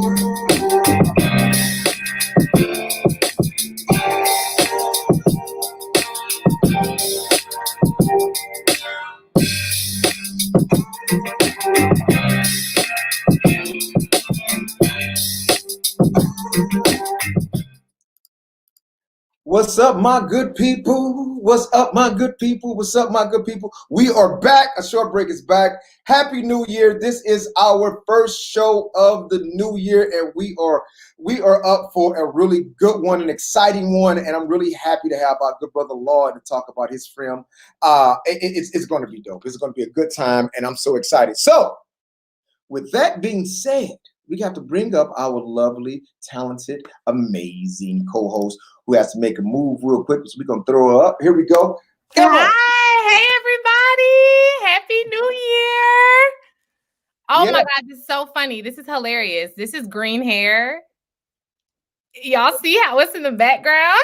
What's up, my good people? What's up, my good people? What's up, my good people? We are back. A short break is back. Happy New Year. This is our first show of the new year, and we are up for a really good one, an exciting one, and I'm really happy to have our good brother Law to talk about his film. It's going to be dope. It's going to be a good time, and I'm so excited. So, with that being said, we have to bring up our lovely, talented, amazing co-host who has to make a move real quick. So we're going to throw her up. Here we go. Hi. Hey, everybody. Happy New Year. Oh, my God. This is so funny. This is hilarious. This is green hair. Y'all see how it's in the background?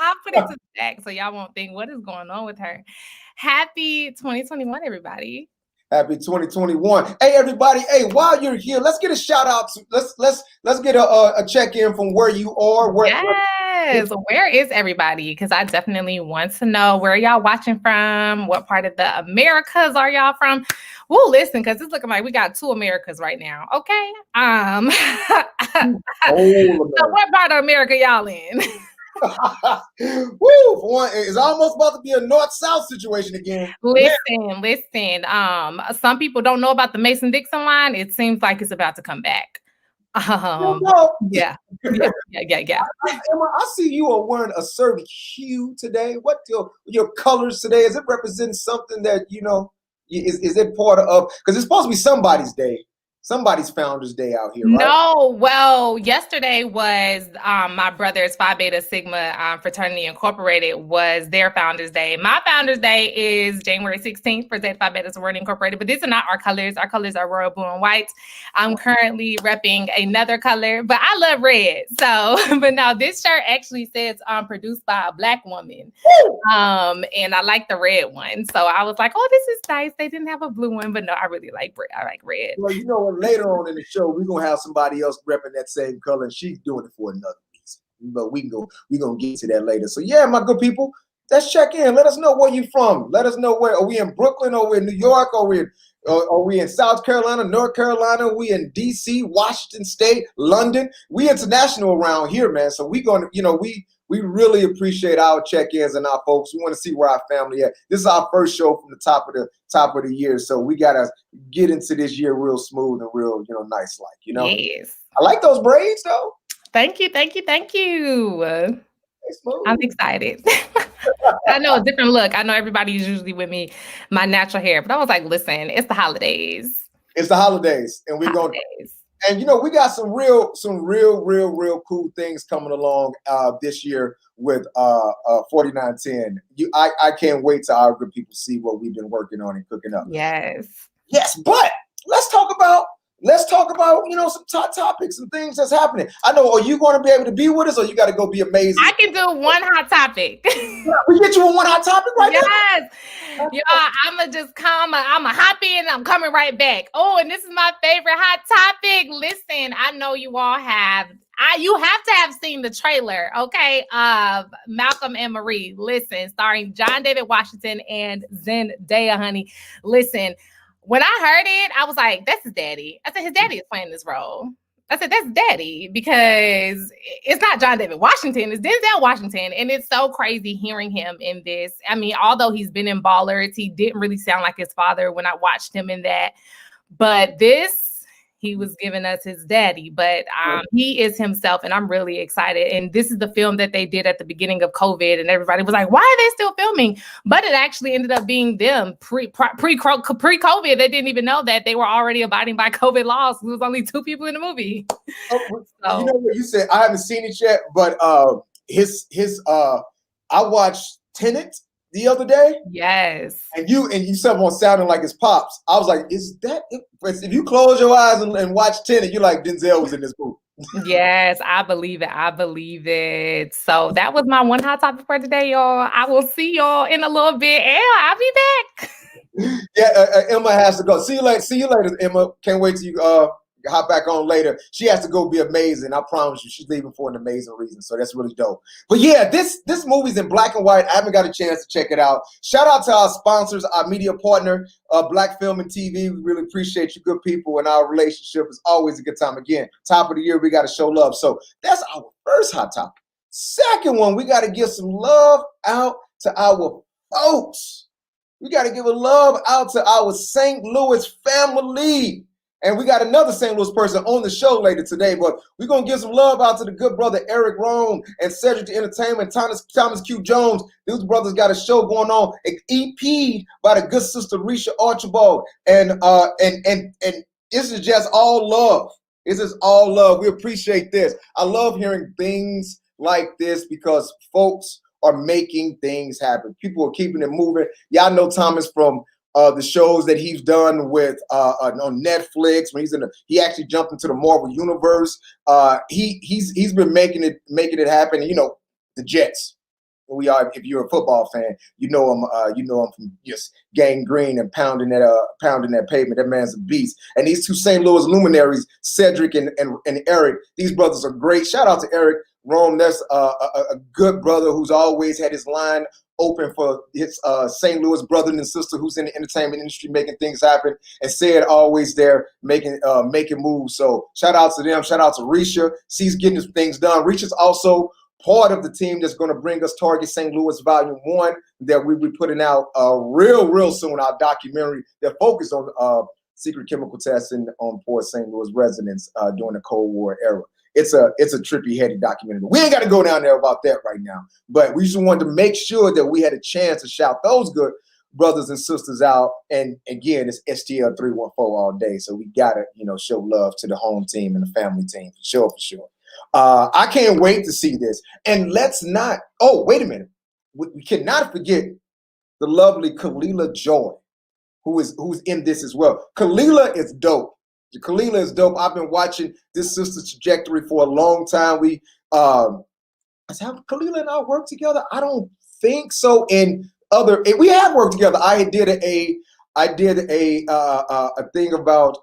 I'll put it to the back so y'all won't think what is going on with her. Happy 2021, everybody. Happy 2021. Hey, everybody. Hey, while you're here, let's get a shout out to let's get a check-in from where you are. Where is everybody? Because I definitely want to know where y'all watching from. What part of the Americas are y'all from? Well, listen, because it's looking like we got two Americas right now. Okay. So what part of America y'all in? Woo! For one, it's almost about to be a north-south situation again. Listen. Some people don't know about the Mason-Dixon line. It seems like it's about to come back. Yeah. Emma, I see you are wearing a certain hue today. What your colors today? Is it represent something that is it part of? Because it's supposed to be somebody's day. Somebody's Founders Day out here, right? No, well, yesterday was my brother's Phi Beta Sigma Fraternity Incorporated was their Founders Day. My Founders Day is January 16th for Zeta Phi Beta Sorority Incorporated, but these are not our colors. Our colors are royal blue and white. I'm currently repping another color, but I love red. So, but no, this shirt actually says produced by a Black woman. And I like the red one. So I was like, oh, this is nice. They didn't have a blue one, but no, I really like red. I like red. Well, you know what? Later on in the show, we're gonna have somebody else repping that same color, and she's doing it for another reason. But we're gonna get to that later. So yeah, my good people, let's check in. Let us know where you're from. Let us know where are we in Brooklyn, or we in New York, or we in South Carolina, North Carolina, we in DC, Washington State, London. We international around here, man. So we gonna, we really appreciate our check-ins and our folks. We want to see where our family at. This is our first show from the top of the year, so we gotta get into this year real smooth and real, nice, Yes. I like those braids though. Thank you. I'm excited. I know a different look. I know everybody's usually with me, my natural hair, but I was like, listen, it's the holidays. It's the holidays, and we're going. And we got some real cool things coming along this year with 4910. I can't wait till our good people see what we've been working on and cooking up. Yes, but let's talk about some top topics and things that's happening. I know. Are you going to be able to be with us, or you got to go be amazing? I can do one hot topic. We get you on one hot topic right now. Yes. I'ma just come. I'ma hop in. I'm coming right back. Oh, and this is my favorite hot topic. Listen, I know you all have. You have to have seen the trailer, okay, of Malcolm and Marie. Listen, starring John David Washington and Zendaya, honey. Listen. When I heard it, I was like, that's his daddy. I said, his daddy is playing this role. I said, that's daddy, because it's not John David Washington, it's Denzel Washington. And it's so crazy hearing him in this. I mean, although he's been in Ballers, he didn't really sound like his father when I watched him in that. But this, he was giving us his daddy, but he is himself, and I'm really excited. And this is the film that they did at the beginning of COVID, and everybody was like, why are they still filming? But it actually ended up being them pre-COVID. They didn't even know that they were already abiding by COVID laws. There was only 2 people in the movie. You know what you said? I haven't seen it yet, but I watched Tenet the other day. Yes. And you said one sounding like his pops. I was like, is that it? If you close your eyes and watch Tenet, you're like, Denzel was in this movie. Yes, I believe it. So that was my one hot topic for today, y'all. I will see y'all in a little bit, and I'll be back. Yeah, Emma has to go. See you later, Emma. Can't wait till you hop back on later. She has to go be amazing. I promise you, she's leaving for an amazing reason. So that's really dope. But yeah, this movie's in black and white. I haven't got a chance to check it out. Shout out to our sponsors, our media partner, BlackFilmandTV. We really appreciate you, good people, and our relationship is always a good time. Again, top of the year, we got to show love. So that's our first hot topic. Second one, we got to give some love out to our folks. We got to give a love out to our St. Louis family. And we got another St. Louis person on the show later today, but we're going to give some love out to the good brother Eric Rome and Cedric the Entertainment, Thomas Q. Jones. These brothers got a show going on, EP'd by the good sister Risha Archibald. And this is just all love. This is all love. We appreciate this. I love hearing things like this because folks are making things happen. People are keeping it moving. Y'all know Thomas from the shows that he's done with on Netflix. When he actually jumped into the Marvel universe. He's been making it happen. And, you know, the Jets. We are. If you're a football fan, you know him. You know him from just Gang Green and pounding that pavement. That man's a beast. And these two St. Louis luminaries, Cedric and Eric. These brothers are great. Shout out to Eric Rome. That's a good brother who's always had his line open for his St. Louis brother and sister who's in the entertainment industry making things happen, and said always there making moves. So shout out to them. Shout out to Risha. She's getting things done. Risha's also part of the team that's going to bring us Target St. Louis Volume 1 that we'll be putting out real soon, our documentary that focused on secret chemical testing on poor St. Louis residents during the Cold War era. It's a trippy, heady documentary. We ain't got to go down there about that right now, but we just wanted to make sure that we had a chance to shout those good brothers and sisters out. And again, it's STL 314 all day, so we got to show love to the home team and the family team for sure. I can't wait to see this. And let's not. Oh, wait a minute. We cannot forget the lovely Kalila Joy, who's in this as well. Kalila is dope. Kalila is dope. I've been watching this sister's trajectory for a long time. We have Kalila and I worked together. I don't think so. We have worked together. I did a thing about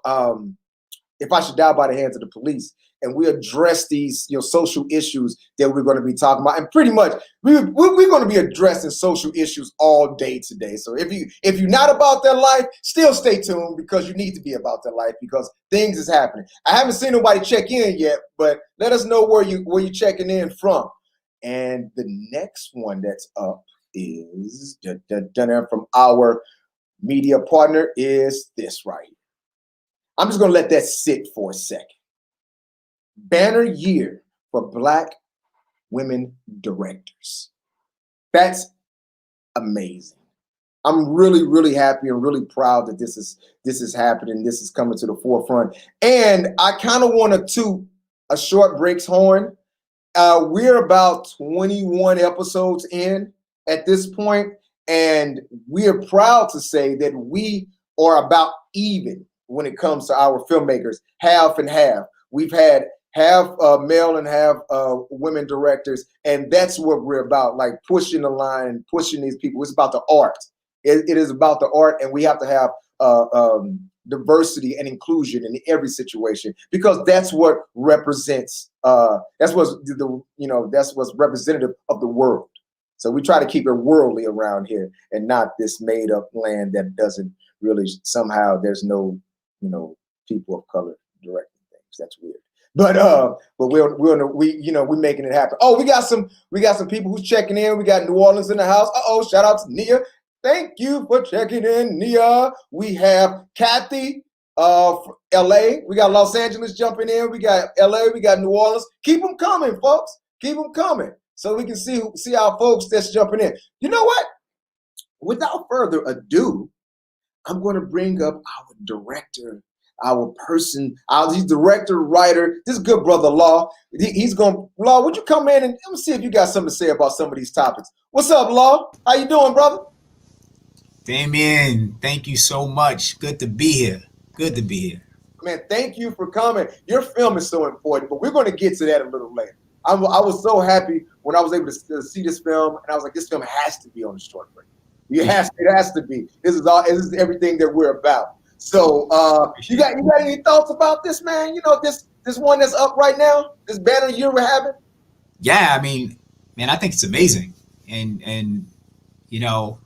if I should die by the hands of the police. And we address these social issues that we're going to be talking about. And pretty much we're going to be addressing social issues all day today. So if you're not about that life, still stay tuned because you need to be about that life because things is happening. I haven't seen nobody check in yet, but let us know where you're checking in from. And the next one that's up is from our media partner is this right here. I'm just going to let that sit for a second. Banner year for Black women directors. That's amazing. I'm really happy and really proud that this is happening. This is coming to the forefront. And I kind of want to toot a short breaks horn. We're about 21 episodes in at this point, and we are proud to say that we are about even when it comes to our filmmakers, half and half. We've had half male and half women directors, and that's what we're about, like pushing the line, pushing these people. It's about the art. It is about the art, and we have to have diversity and inclusion in every situation because that's what represents. That's what's representative of the world. So we try to keep it worldly around here, and not this made-up land that doesn't really somehow. There's no people of color directing things. That's weird. But we're making it happen. Oh, we got some people who's checking in. We got New Orleans in the house. Shout out to Nia. Thank you for checking in, Nia. We have Kathy from LA. We got Los Angeles jumping in. We got LA. We got New Orleans. Keep them coming, folks. Keep them coming so we can see our folks that's jumping in. You know what? Without further ado, I'm going to bring up our director. Our person, he's director, writer. This good brother Law. Law, would you come in and let me see if you got something to say about some of these topics. What's up, Law? How you doing, brother? Damien, thank you so much. Good to be here. Man, thank you for coming. Your film is so important, but we're going to get to that a little later. I was so happy when I was able to see this film, and I was like, this film has to be on the short break. It has to be. This is everything that we're about. So you got any thoughts about this, man? You know, this one that's up right now, this banner year we're having? Yeah, I mean, man, I think it's amazing. And you know,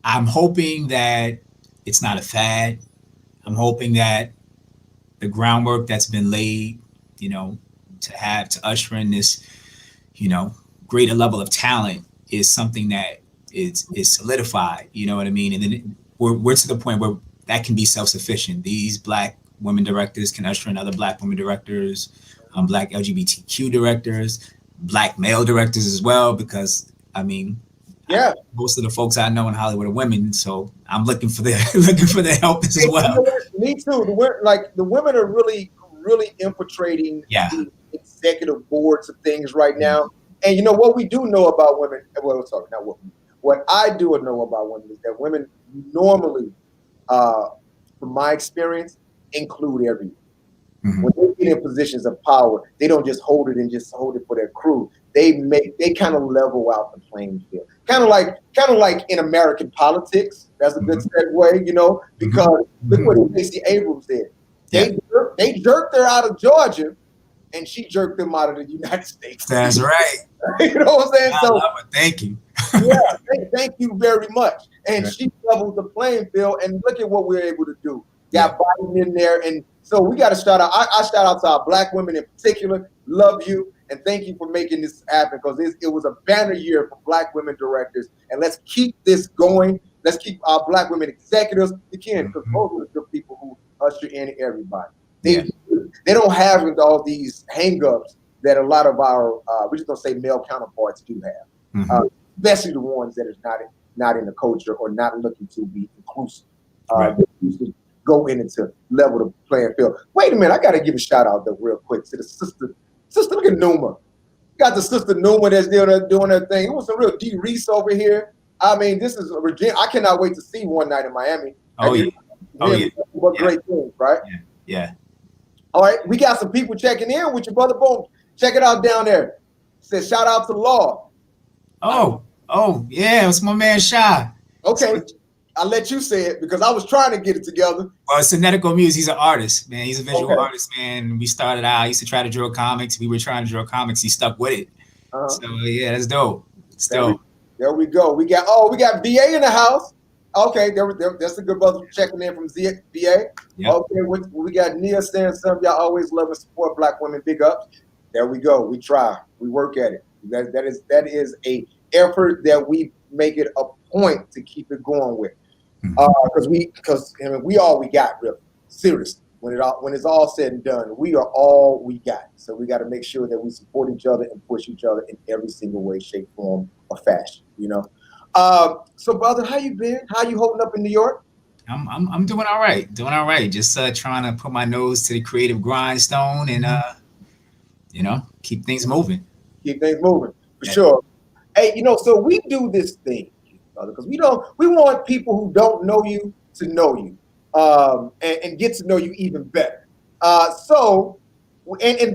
I'm hoping that it's not a fad. I'm hoping that the groundwork that's been laid, you know, to usher in this, you know, greater level of talent is something that is solidified. You know what I mean? And then we're to the point where that can be self-sufficient. These Black women directors can usher in other Black women directors, Black LGBTQ directors, Black male directors as well. Because I mean, yeah, most of the folks I know in Hollywood are women, so I'm looking for their help as well. Me too. The women are really infiltrating the executive boards of things right now. And you know what we do know about women? Well, sorry, not what. What I do know about women is that women normally, from my experience, include everyone. Mm-hmm. When they get in positions of power, they don't just hold it for their crew. They kind of level out the playing field. Kind of like in American politics. That's a good segue, you know, because look what Stacey Abrams did. They jerked her out of Georgia, and she jerked them out of the United States. That's right. You know what I'm saying? I love it. Thank you. Thank you very much. And she leveled the playing field, and look at what we're able to do. Got Biden in there, and so we got to shout out. I shout out to our Black women in particular. Love you, and thank you for making this happen, because it was a banner year for Black women directors, and let's keep this going. Let's keep our Black women executives. We can, because those are the people who usher in everybody. They don't have all these hang-ups that a lot of our we're just gonna say male counterparts do have, especially the ones that is not in the culture or not looking to be inclusive. They used to go in and to level the playing field. Wait a minute, I gotta give a shout out though real quick to the sister. Look at Numa. Got the sister Numa that's doing her thing. It was some real D Reese over here. I mean, this is Virginia. I cannot wait to see one night in Miami. What great things, right? Yeah. All right, we got some people checking in with your brother. Boom, check it out down there. Says shout out to Law. Oh, yeah, it's my man Shy. Okay, I'll let you say it because I was trying to get it together. Well, it's Synetical Muse. He's an artist, man. He's a visual artist, man. We started out. I used to try to draw comics. We were trying to draw comics. He stuck with it. So yeah, that's dope. It's dope. There we go. We got VA in the house. Okay, that's a good brother checking in from VA. Yep. Okay, we got Nia saying something. Y'all always love and support Black women. Big ups. There we go. We try. We work at it. That is a effort that we make it a point to keep it going with. Because we all we got, really. Seriously. When it's all said and done, we are all we got. So we got to make sure that we support each other and push each other in every single way, shape, form, or fashion. You know. So brother, how you been? How you holding up in New York? I'm doing all right. Just trying to put my nose to the creative grindstone and keep things moving. For sure. Hey, so we do this thing, brother, because we want people who don't know you to know you, and get to know you even better. And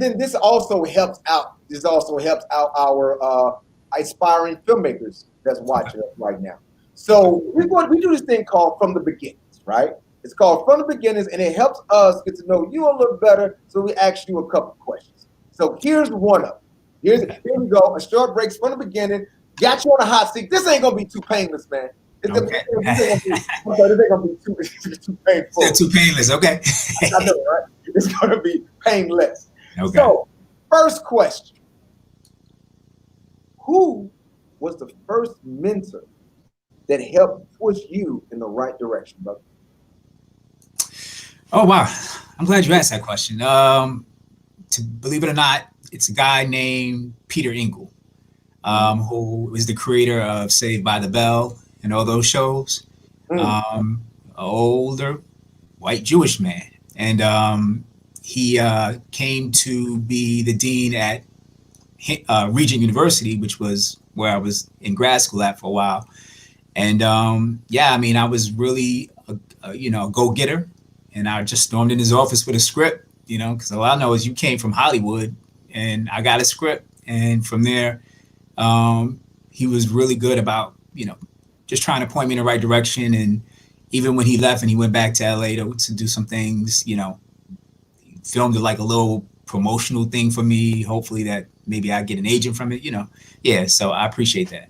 then this also helps out. This also helps out our aspiring filmmakers that's watching us right now. So we do this thing called From the Beginnings, right? It's called From the Beginnings, and it helps us get to know you a little better. So we ask you a couple questions. So here's one of them. Here we go. A short breaks from the beginning. Got you on a hot seat. This ain't gonna be too painless, man. This ain't gonna be too painful. Too painless. Okay. I know, right? It's gonna be painless. Okay. So, first question: who was the first mentor that helped push you in the right direction, brother? Oh wow, I'm glad you asked that question. To believe it or not, it's a guy named Peter Engel, who is the creator of Saved by the Bell and all those shows. An older white Jewish man, and he came to be the dean at Regent University, which was where I was in grad school at for a while. And I was really a go-getter, and I just stormed in his office with a script, because all I know is you came from Hollywood, and I got a script. And from there, he was really good about, just trying to point me in the right direction. And, even when he left and he went back to LA to do some things, you know, he filmed it like a little promotional thing for me. Hopefully that maybe I get an agent from it, you know. Yeah, so I appreciate that.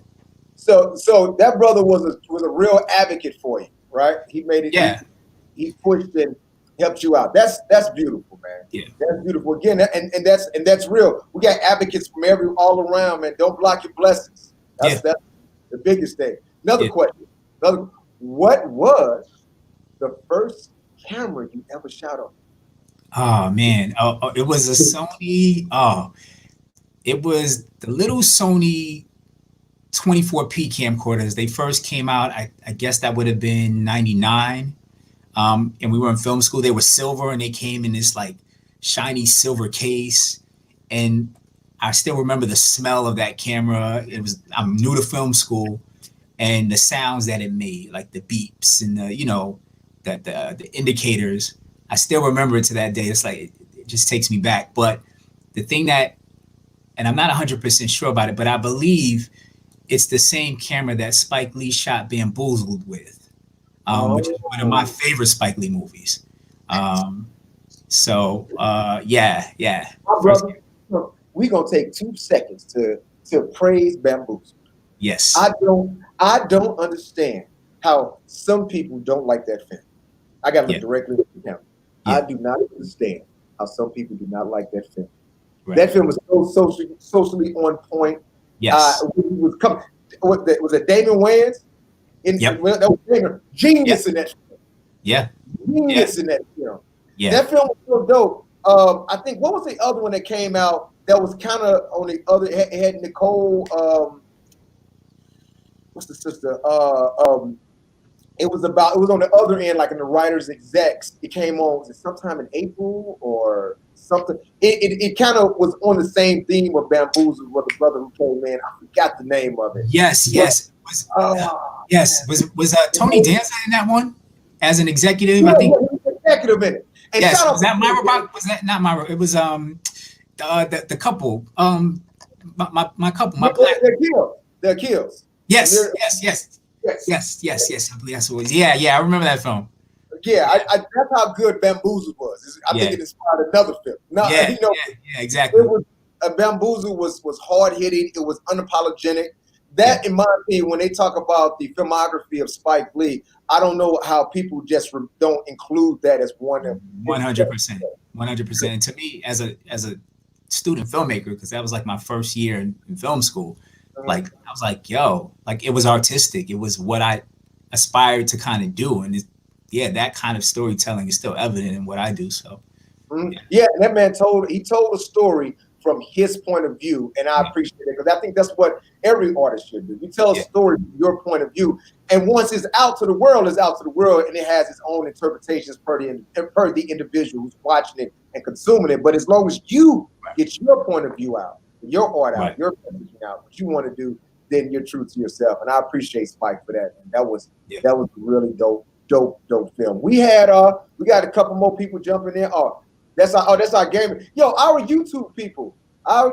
So that brother was a real advocate for you, right? He made it. Yeah. He pushed and helped you out. That's beautiful, man. Yeah. That's beautiful. Again, and that's real. We got advocates from all around, man. Don't block your blessings. That's the biggest thing. Another question. What was the first camera you ever shot on? Oh man. It was a Sony. It was the little Sony 24p camcorders. They first came out, I guess that would have been 99. And we were in film school. They were silver and they came in this like shiny silver case. And I still remember the smell of that camera. I'm new to film school, and the sounds that it made, like the beeps and the, you know, the indicators. I still remember it to that day. It's like, it just takes me back. But the thing that, and I'm not 100% sure about it, but I believe it's the same camera that Spike Lee shot Bamboozled with, which is one of my favorite Spike Lee movies. Yeah. Brother, we're going to take 2 seconds to praise Bamboozled. Yes. I don't understand how some people don't like that film. I got to look directly at the camera. Yeah. I do not understand how some people do not like that film. Right. That film was so socially on point. Yes. Was it Damien Wayans? That was genius in that film. Yeah. Genius in that film. Yeah. That film was so dope. I think, what was the other one that came out that was kind of on the other, it had Nicole, what's the sister? It was on the other end, like in the writer's execs. It came on, was it sometime in April or something? It kind of was on the same theme of Bamboozled with the brother who came in. I forgot the name of it. Yes. Was Tony Danza in that one as an executive? Yeah, I think. he was executive in it. And yes. Was that Myra? Was that not Myra? It was the couple. My couple. My black. The Kills. Yes. I believe that's what it was. Yeah, I remember that film. Yeah, that's how good Bamboozled was. I think it inspired another film. Exactly. It was Bamboozled was hard hitting. It was unapologetic. That, in my opinion, when they talk about the filmography of Spike Lee, I don't know how people just don't include that as one of 100%. 100%. And to me, as a student filmmaker, because that was like my first year in film school. Like, I was like, yo, like, it was artistic. It was what I aspired to kind of do. And that kind of storytelling is still evident in what I do. So, yeah, that man told a story from his point of view. And I appreciate it, because I think that's what every artist should do. You tell a story from your point of view. And once it's out to the world, and it has its own interpretations per the individual who's watching it and consuming it. But as long as you get your point of view out, your art out, your messaging out, what you want to do, then you're true to yourself. And I appreciate Spike for that. And that was a really dope film. We got a couple more people jumping in. That's our game. Yo, our YouTube people. I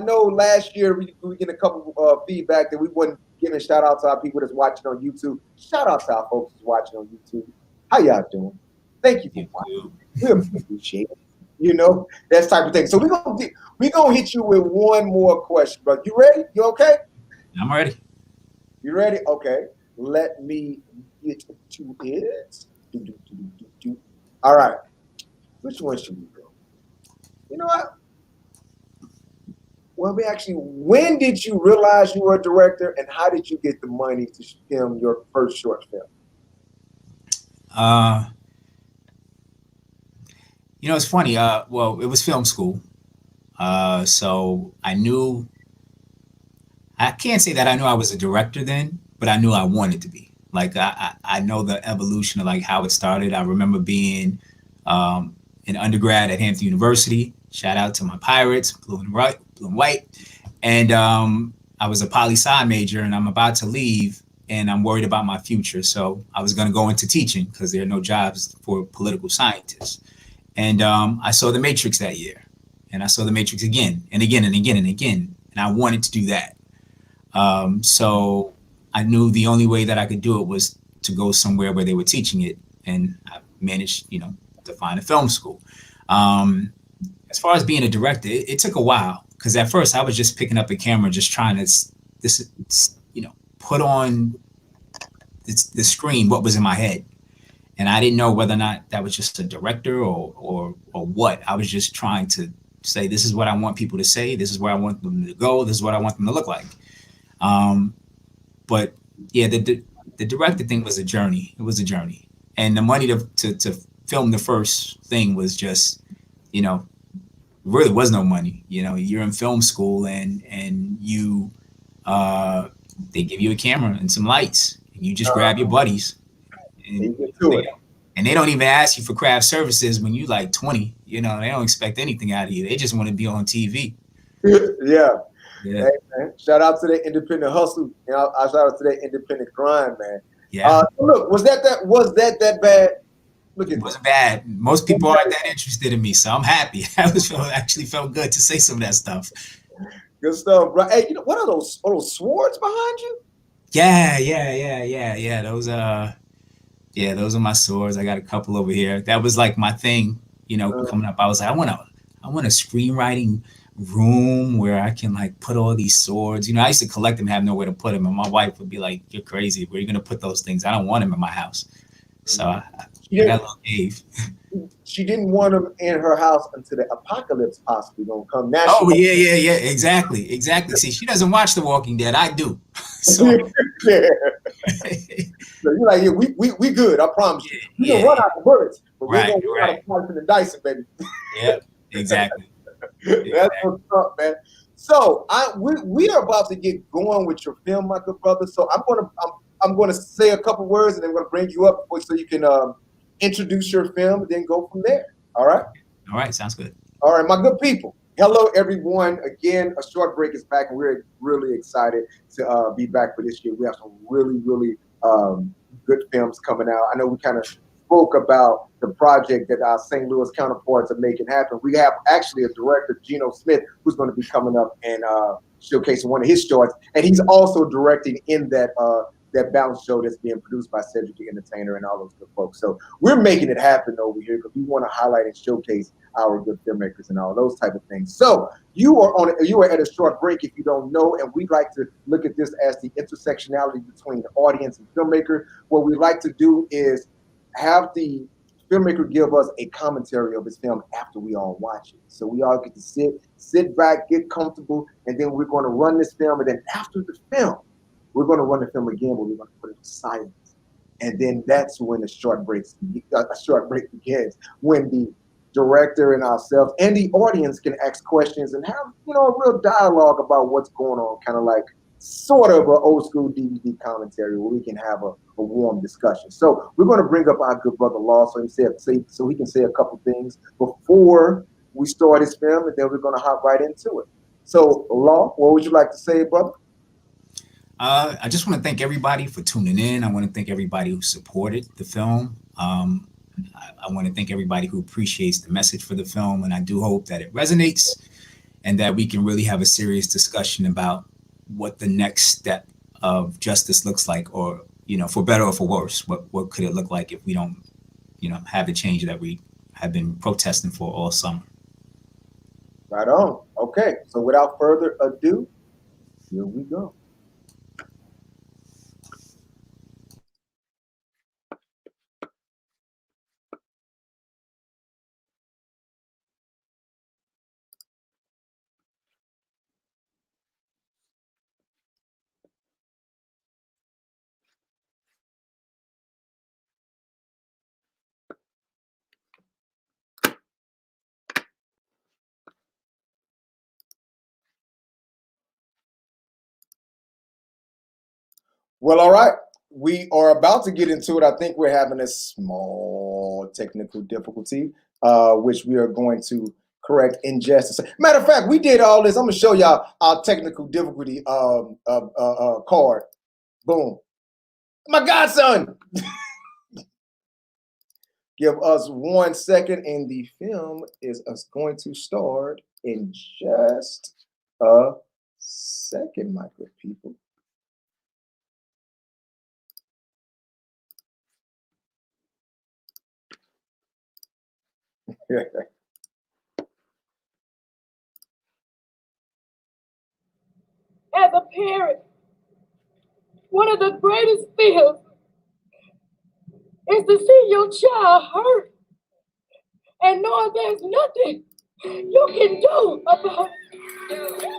know last year we get a couple feedback that we wasn't giving shout out to our people that's watching on YouTube. Shout out to our folks that's watching on YouTube. How y'all doing? Thank you for watching. We appreciate it. You know, that type of thing. So we're gonna hit you with one more question, brother. You ready? You okay? I'm ready. You ready? Okay. Let me get to it. All right. Which one should we go? You know what? Well, when did you realize you were a director, and how did you get the money to film your first short film? You know, it's funny. Well, it was film school. So I can't say that I knew I was a director then, but I knew I wanted to be. Like, I know the evolution of like how it started. I remember being an undergrad at Hampton University. Shout out to my Pirates, blue and white. And I was a poli-sci major, and I'm about to leave, and I'm worried about my future. So I was going to go into teaching because there are no jobs for political scientists. And I saw The Matrix that year, and I saw The Matrix again and again and again and again. And I wanted to do that. So I knew the only way that I could do it was to go somewhere where they were teaching it, and I managed, you know, to find a film school. As far as being a director, it took a while, because at first I was just picking up a camera, just trying to, you know, put on the screen what was in my head. And I didn't know whether or not that was just a director or what. I was just trying to say, this is what I want people to say. This is where I want them to go. This is what I want them to look like. But yeah, the director thing was a journey. It was a journey. And the money to film the first thing was just, you know, really was no money. You know, you're in film school and you, they give you a camera and some lights, and you just grab your buddies. And they don't even ask you for craft services when you like 20. You know, they don't expect anything out of you. They just want to be on TV. Yeah. Hey, man. Shout out to that independent hustle. You know, I shout out to that independent grind, man. Yeah. Look, was that bad? Look, it wasn't bad. Most people aren't that interested in me, so I'm happy. Actually felt good to say some of that stuff. Good stuff, bro. Hey, you know what are those swords behind you? Yeah. Those are my swords. I got a couple over here. That was like my thing, you know, coming up. I was like, I want a screenwriting room where I can like put all these swords. You know, I used to collect them, have nowhere to put them, and my wife would be like, "You're crazy. Where are you gonna put those things? I don't want them in my house." So I got a little cave. She didn't want them in her house until the apocalypse possibly gonna come. Now yeah, exactly. See, she doesn't watch The Walking Dead. I do. So yeah. So you're like, yeah, we good. I promise you. We can run out of bullets, but we're gonna run out of points and Dyson, baby. Yeah, exactly. That's what's up, man. So we are about to get going with your film, my good brother. So I'm gonna say a couple words, and then I'm gonna bring you up so you can introduce your film, and then go from there. All right. All right. Sounds good. All right, my good people. Hello, everyone. Again, A Short Break is back, and we're really excited to be back for this year. We have some really good films coming out. I know we kind of spoke about the project that our St. Louis counterparts are making happen. We have actually a director, Geno Smith, who's going to be coming up and showcasing one of his shorts, and he's also directing in that bounce show that's being produced by Cedric the Entertainer and all those good folks. So we're making it happen over here because we want to highlight and showcase our good filmmakers and all those type of things. So you are at a short break if you don't know, and we'd like to look at this as the intersectionality between the audience and filmmaker. What we like to do is have the filmmaker give us a commentary of his film after we all watch it. So we all get to sit back, get comfortable, and then we're going to run this film, and then after the film, we're going to run the film again, but we're going to put it in silence. And then that's when a short break begins, when the director and ourselves and the audience can ask questions and have, you know, a real dialogue about what's going on, kind of like sort of an old school DVD commentary where we can have a warm discussion. So we're going to bring up our good brother Law so he can say a couple things before we start his film, and then we're going to hop right into it. So Law, what would you like to say, brother? I just want to thank everybody for tuning in. I want to thank everybody who supported the film. I want to thank everybody who appreciates the message for the film, and I do hope that it resonates and that we can really have a serious discussion about what the next step of justice looks like, or, you know, for better or for worse. What could it look like if we don't, you know, have the change that we have been protesting for all summer? Right on. Okay, so without further ado, here we go. Well, all right. We are about to get into it. I think we're having a small technical difficulty, which we are going to correct in just a second. Matter of fact, we did all this. I'm going to show y'all our technical difficulty card. Boom. My godson. Give us 1 second, and the film is going to start in just a second, my good people. As a parent, one of the greatest fears is to see your child hurt and knowing there's nothing you can do about it.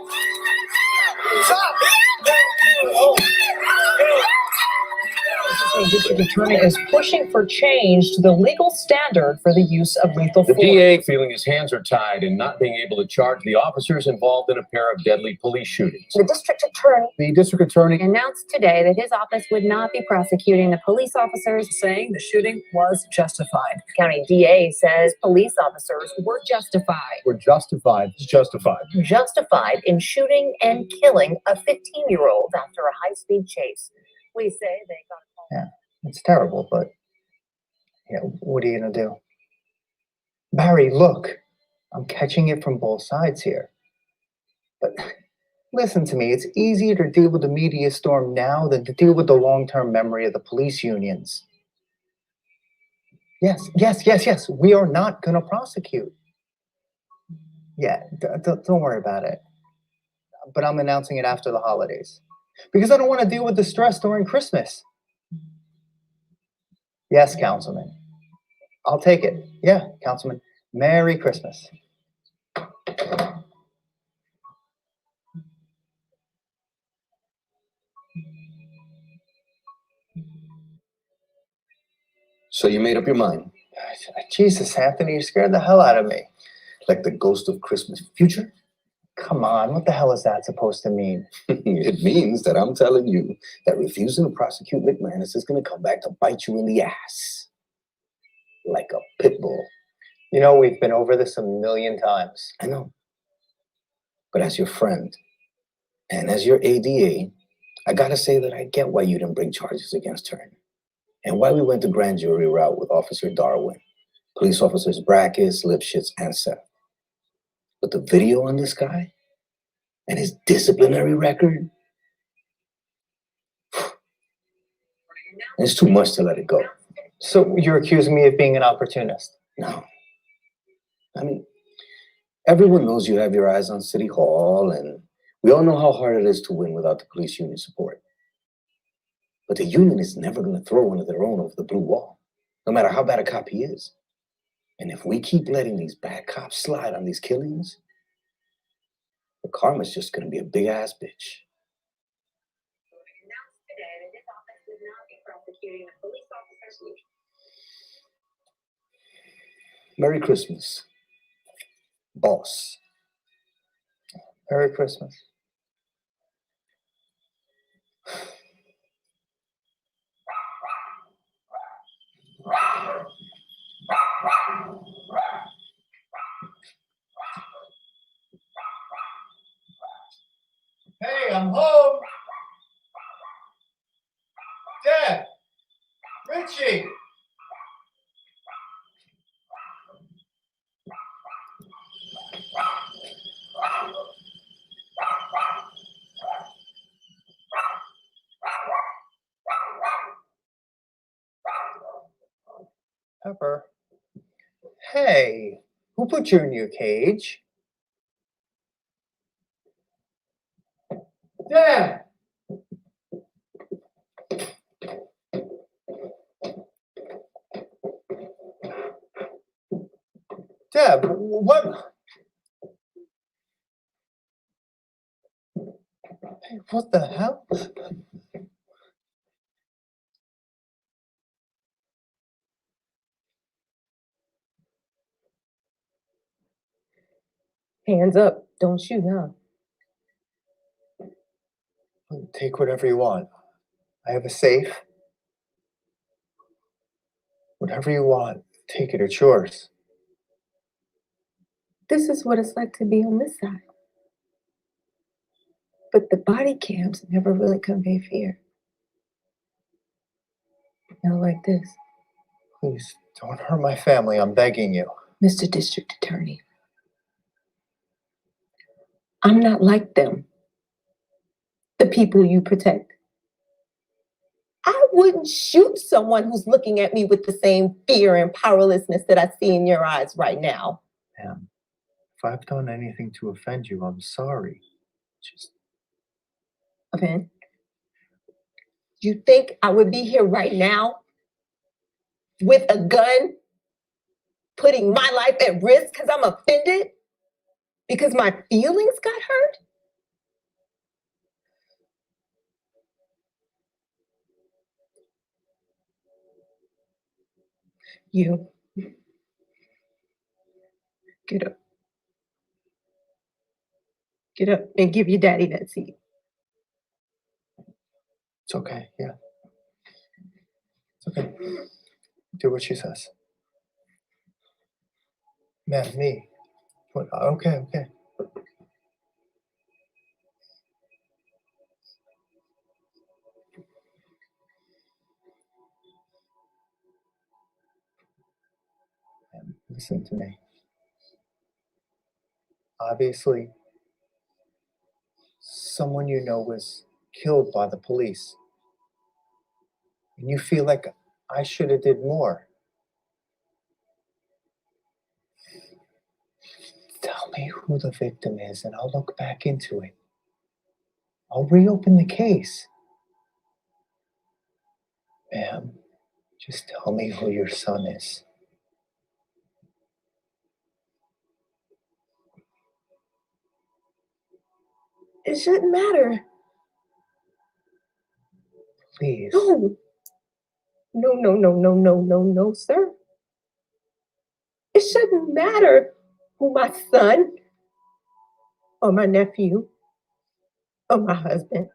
District Attorney is pushing for change to the legal standard for the use of lethal The force. DA feeling his hands are tied and not being able to charge the officers involved in a pair of deadly police shootings. The district attorney announced today that his office would not be prosecuting the police officers, saying the shooting was justified. The county DA says police officers were justified. We're justified. It's justified. Justified in shooting and killing a 15-year-old after a high-speed chase. We say they got a call. Yeah, it's terrible, but what are you gonna do? Barry, look, I'm catching it from both sides here. But listen to me, it's easier to deal with the media storm now than to deal with the long-term memory of the police unions. Yes, we are not gonna prosecute. Yeah, don't worry about it. But I'm announcing it after the holidays. Because I don't want to deal with the stress during Christmas. Yes, Councilman. I'll take it. Yeah, Councilman. Merry Christmas. So you made up your mind? Jesus, Anthony, you scared the hell out of me. Like the ghost of Christmas future? Come on, what the hell is that supposed to mean? It means that I'm telling you that refusing to prosecute McManus is going to come back to bite you in the ass. Like a pit bull. You know, we've been over this a million times. I know. But as your friend, and as your ADA, I got to say that I get why you didn't bring charges against her. And why we went the grand jury route with Officer Darwin, police officers Brackus, Lipschitz, and Seth. But the video on this guy and his disciplinary record, it's too much to let it go. So you're accusing me of being an opportunist? No. I mean, everyone knows you have your eyes on City Hall, and we all know how hard it is to win without the police union support. But the union is never going to throw one of their own over the blue wall, no matter how bad a cop he is. And if we keep letting these bad cops slide on these killings, the karma's just going to be a big-ass bitch. Announced today that his office would not be prosecuting the police officers. Merry Christmas, boss. Merry Christmas. Hey, I'm home. Dad, Richie. Pepper. Hey, who put you in your cage? Dad. Deb, what? Hey, what the hell? Hands up, don't shoot, huh? Take whatever you want. I have a safe. Whatever you want, take it, it's yours. This is what it's like to be on this side. But the body cams never really convey fear. Not like this. Please, don't hurt my family, I'm begging you. Mr. District Attorney, I'm not like them. The people you protect. I wouldn't shoot someone who's looking at me with the same fear and powerlessness that I see in your eyes right now. Ma'am, if I've done anything to offend you, I'm sorry. Just Okay. You think I would be here right now with a gun, putting my life at risk because I'm offended? Because my feelings got hurt? You get up. Get up and give your daddy that seat. it's okay. Yeah. It's okay. Do what she says. Ma'am, me. What? Okay, okay. Ma'am, listen to me. Obviously, someone you know was killed by the police. And you feel like I should have did more. Tell me who the victim is and I'll look back into it. I'll reopen the case. Ma'am, just tell me who your son is. It shouldn't matter. Please. No, sir. It shouldn't matter who my son or my nephew or my husband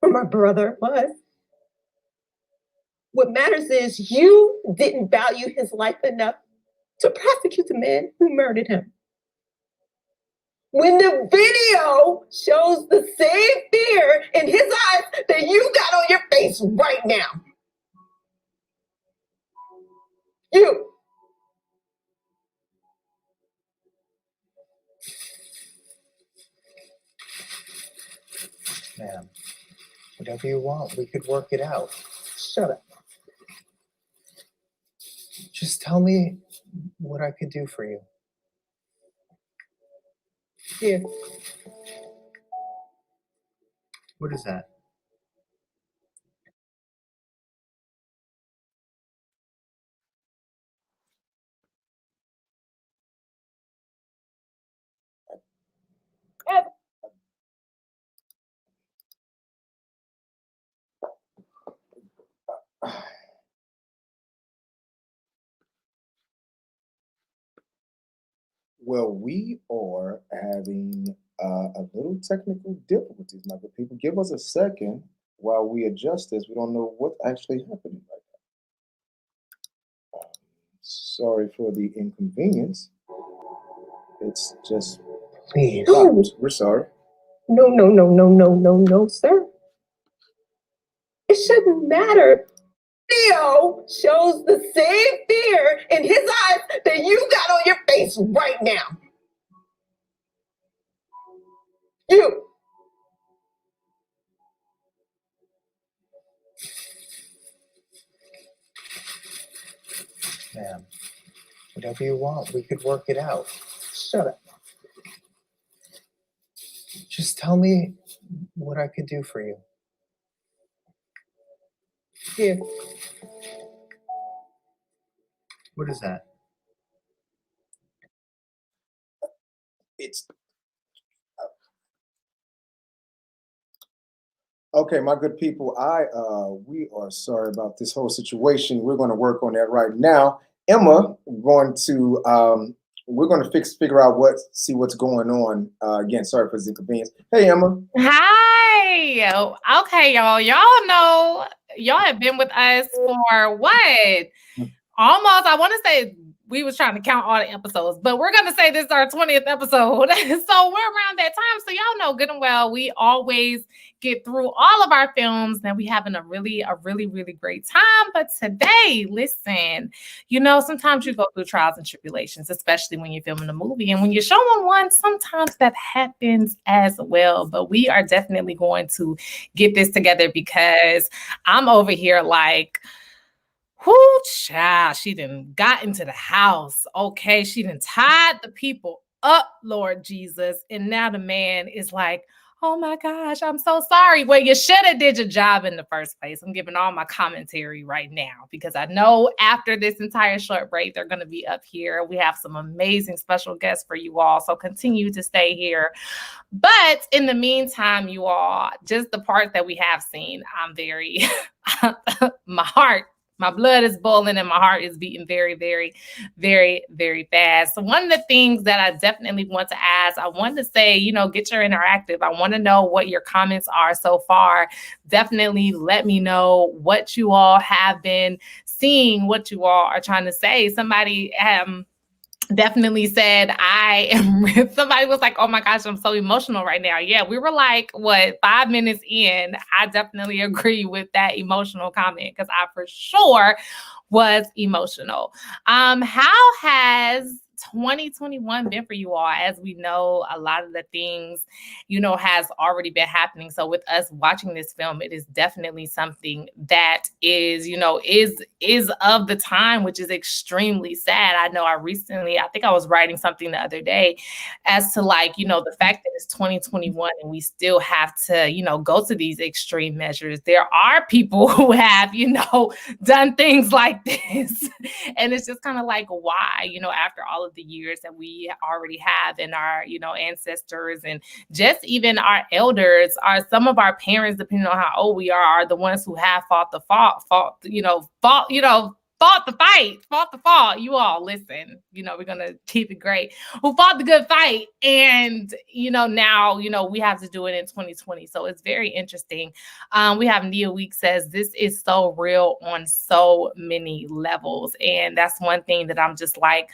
or my brother was. What matters is you didn't value his life enough to prosecute the man who murdered him. When the video shows the same fear in his eyes that you got on your face right now. You. Ma'am, whatever you want, we could work it out. Shut up. Just tell me what I could do for you. Here. What is that? Well, we are having a little technical difficulties, my good people. Give us a second while we adjust this. We don't know what's actually happening right now. Sorry for the inconvenience. It's just, please. We're sorry. No, sir. It shouldn't matter. Video shows the same fear in his eyes that you got on your face right now. You. Ma'am, whatever you want, we could work it out. Shut up. Just tell me what I could do for you. Here. What is that? It's okay, my good people. We are sorry about this whole situation. We're going to work on that right now. Emma, we're going to figure out see what's going on. Again, sorry for the inconvenience. Hey, Emma. Hi. Okay, y'all. Y'all know y'all have been with us for what? Almost, I want to say we was trying to count all the episodes, but we're gonna say this is our 20th episode. So we're around that time. So y'all know good and well, we always get through all of our films and we having a really great time. But today, listen, you know, sometimes you go through trials and tribulations, especially when you're filming a movie. And when you're showing one, sometimes that happens as well. But we are definitely going to get this together because I'm over here like, whoo, child, she done got into the house. Okay, she done tied the people up, Lord Jesus. And now the man is like, oh my gosh, I'm so sorry. Well, you should have did your job in the first place. I'm giving all my commentary right now because I know after this entire short break, they're going to be up here. We have some amazing special guests for you all. So continue to stay here. But in the meantime, you all, just the part that we have seen, I'm very, my blood is boiling and my heart is beating very, very fast. So one of the things that I definitely want to ask, I want to say, you know, get your interactive. I want to know what your comments are so far. Definitely let me know what you all have been seeing, what you all are trying to say. Somebody definitely said somebody was like, oh my gosh, I'm so emotional right now. Yeah, we were like, 5 minutes in? I definitely agree with that emotional comment because I for sure was emotional. How has 2021 been for you all? As we know, a lot of the things, you know, has already been happening. So with us watching this film, it is definitely something that is, you know, is of the time, which is extremely sad. I know I think I was writing something the other day as to like, you know, the fact that it's 2021 and we still have to, you know, go to these extreme measures. There are people who have, you know, done things like this. And it's just kind of like, why, you know, after all of the years that we already have in our, you know, ancestors and just even our elders, are some of our parents, depending on how old we are the ones who have fought the fight. You all listen, you know, we're going to keep it great. Who fought the good fight. And, you know, now, you know, we have to do it in 2020. So it's very interesting. We have Nia Week says, this is so real on so many levels. And that's one thing that I'm just like,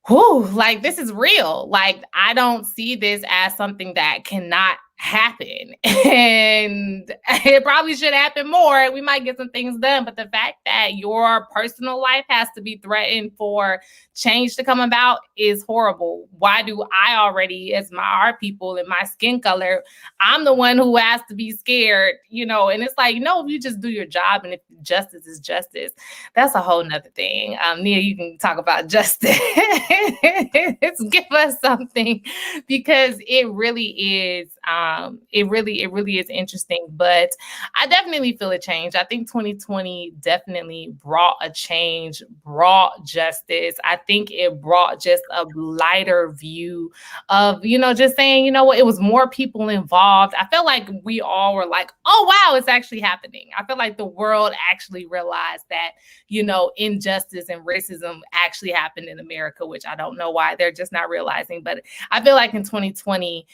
whew, like this is real. Like I don't see this as something that cannot happen. And it probably should happen more. We might get some things done. But the fact that your personal life has to be threatened for change to come about is horrible. Why do I already, as our people and my skin color, I'm the one who has to be scared, you know? And it's like, no, if you just do your job and if justice is justice, that's a whole nother thing. Nia, you can talk about justice. Give us something because it really is, it really is interesting. But I definitely feel a change. I think 2020 definitely brought a change, brought justice. I think it brought just a lighter view of, you know, just saying, you know what, it was more people involved. I felt like we all were like, oh, wow, it's actually happening. I feel like the world actually realized that, you know, injustice and racism actually happened in America, which I don't know why they're just not realizing. But I feel like in 2020,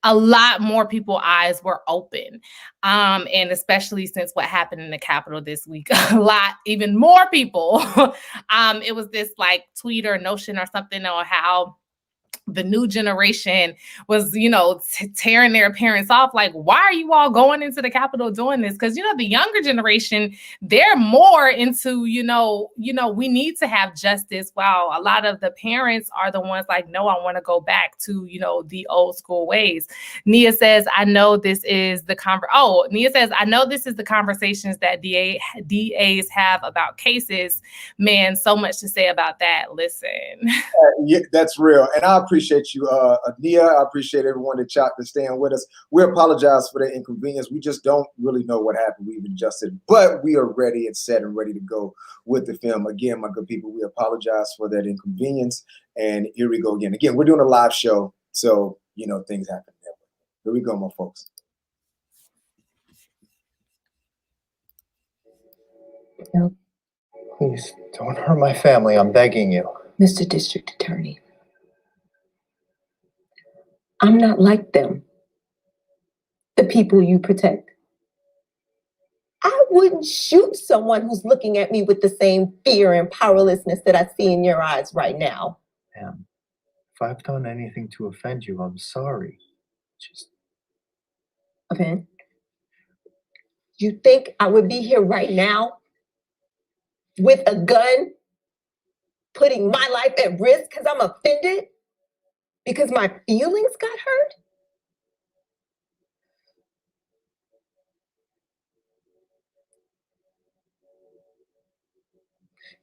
a lot more people's eyes were open. And especially since what happened in the Capitol this week, even more people. It was this like tweet or notion or something on how the new generation was, you know, tearing their parents off. Like, why are you all going into the Capitol doing this? Because, you know, the younger generation, they're more into, you know, we need to have justice. While a lot of the parents are the ones like, no, I want to go back to, you know, the old school ways. Nia says, I know this is the conversations that DAs have about cases. Man, so much to say about that. Listen. Yeah, that's real. And I appreciate you, Nia. I appreciate everyone that chopped to staying with us. We apologize for the inconvenience. We just don't really know what happened. We've adjusted, but we are ready and set and ready to go with the film. Again, my good people, we apologize for that inconvenience. And here we go again. Again, we're doing a live show, so, you know, things happen. Here we go, my folks. No. Please, don't hurt my family. I'm begging you. Mr. District Attorney, I'm not like them, the people you protect. I wouldn't shoot someone who's looking at me with the same fear and powerlessness that I see in your eyes right now. Ma'am, if I've done anything to offend you, I'm sorry. Just Okay. You think I would be here right now with a gun, putting my life at risk because I'm offended? Because my feelings got hurt?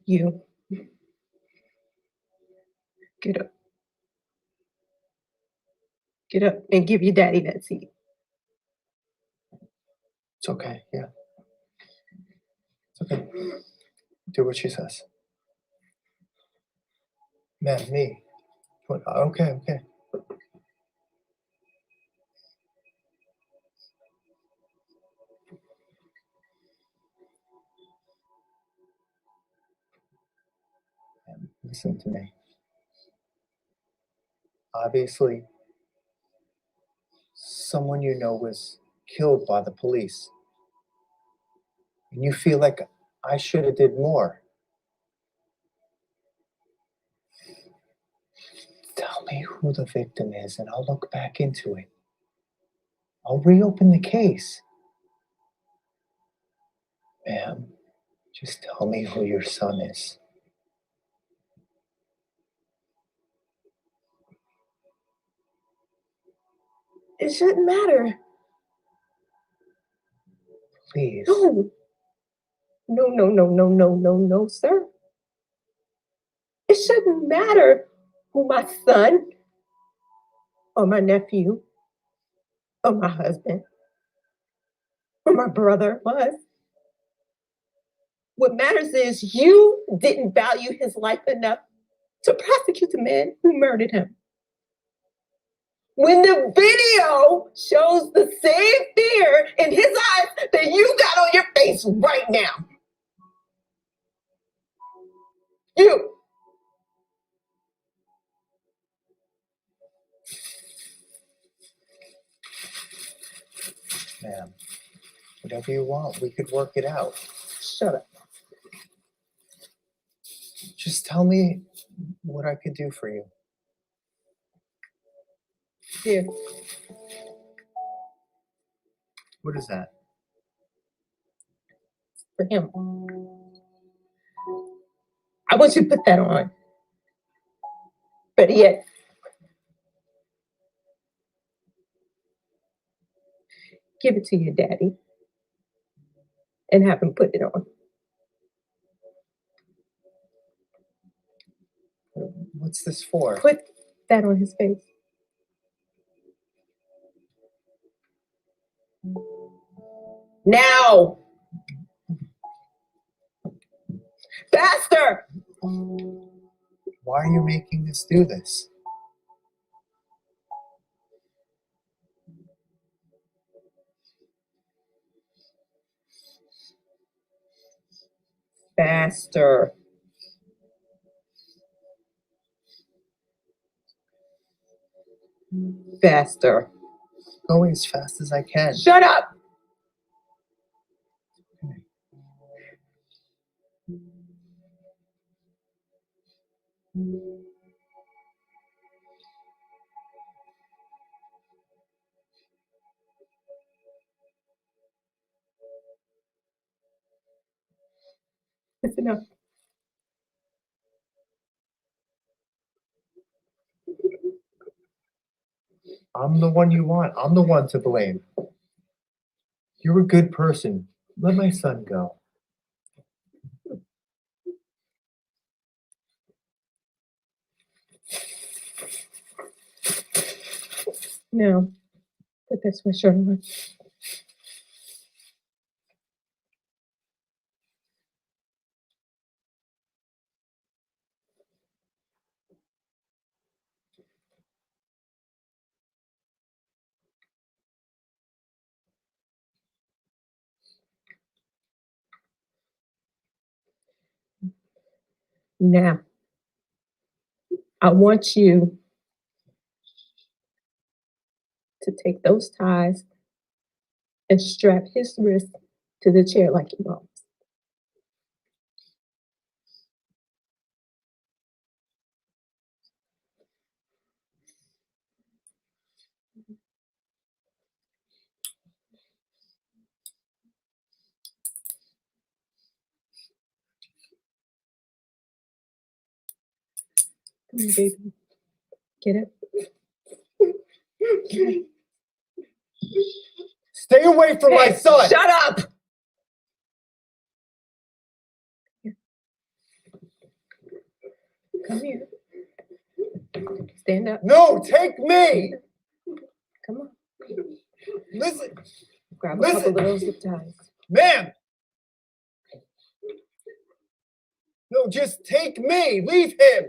You. Get up. Get up and give your daddy that seat. it's okay, yeah. It's okay. Do what she says. Ma'am, me. Okay. Ma'am, listen to me. Obviously, someone you know was killed by the police. And you feel like I should have did more. Tell me who the victim is and I'll look back into it. I'll reopen the case. Ma'am, just tell me who your son is. It shouldn't matter. Please. No, sir. It shouldn't matter who my son or my nephew or my husband or my brother was. What matters is you didn't value his life enough to prosecute the man who murdered him. When the video shows the same fear in his eyes that you got on your face right now. You. Ma'am, whatever you want, we could work it out. Shut up. Just tell me what I could do for you. Here. What is that? For him. I want you to put that on. Better yet, give it to your daddy and have him put it on. What's this for? Put that on his face. Now! Faster! Why are you making us do this? Faster. Faster. Going as fast as I can. Shut up! That's enough. I'm the one you want. I'm the one to blame. You're a good person. Let my son go. Now, put that sweatshirt on. Now, I want you to take those ties and strap his wrist to the chair like you promised. Come on, baby. Get up. Stay away from my son! Shut up! Come here. Stand up. No, take me! Come on. Listen! Grab a couple of those zip ties. Ma'am! No, just take me! Leave him!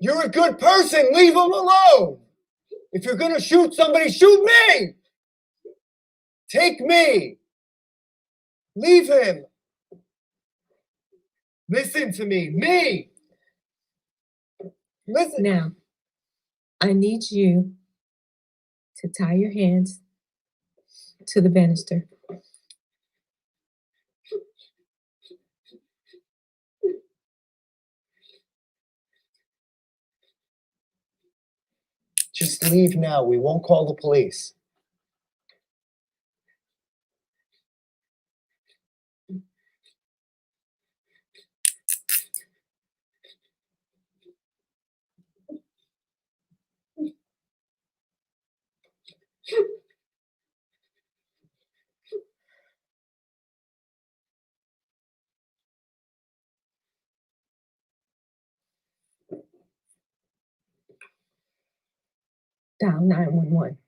You're a good person! Leave him alone! If you're gonna shoot somebody, shoot me! Take me! Leave him! Listen to me! Me! Listen! Now, I need you to tie your hands to the banister. Just leave now. We won't call the police. Dial 911.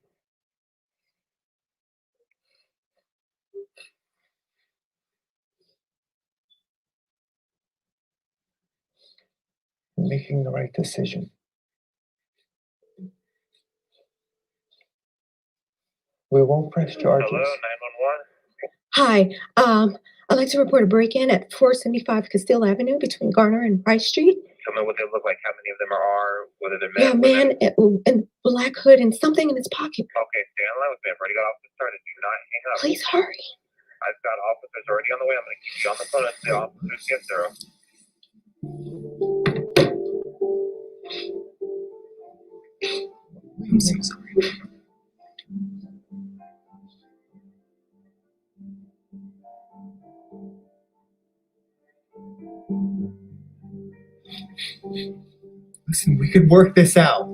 You're making the right decision. We won't press charges. Hello, 911. Hi, I'd like to report a break-in at 475 Castile Avenue between Garner and Price Street. Tell me what they look like, how many of them are, whether they're Yeah, men. man in black hood and something in his pocket. Okay, stay on the line with me. I've already got officers started. Do not hang up. Please hurry. I've got officers already on the way. I'm going to keep you on the phone until the officers get there. I'm so sorry. Listen, we could work this out.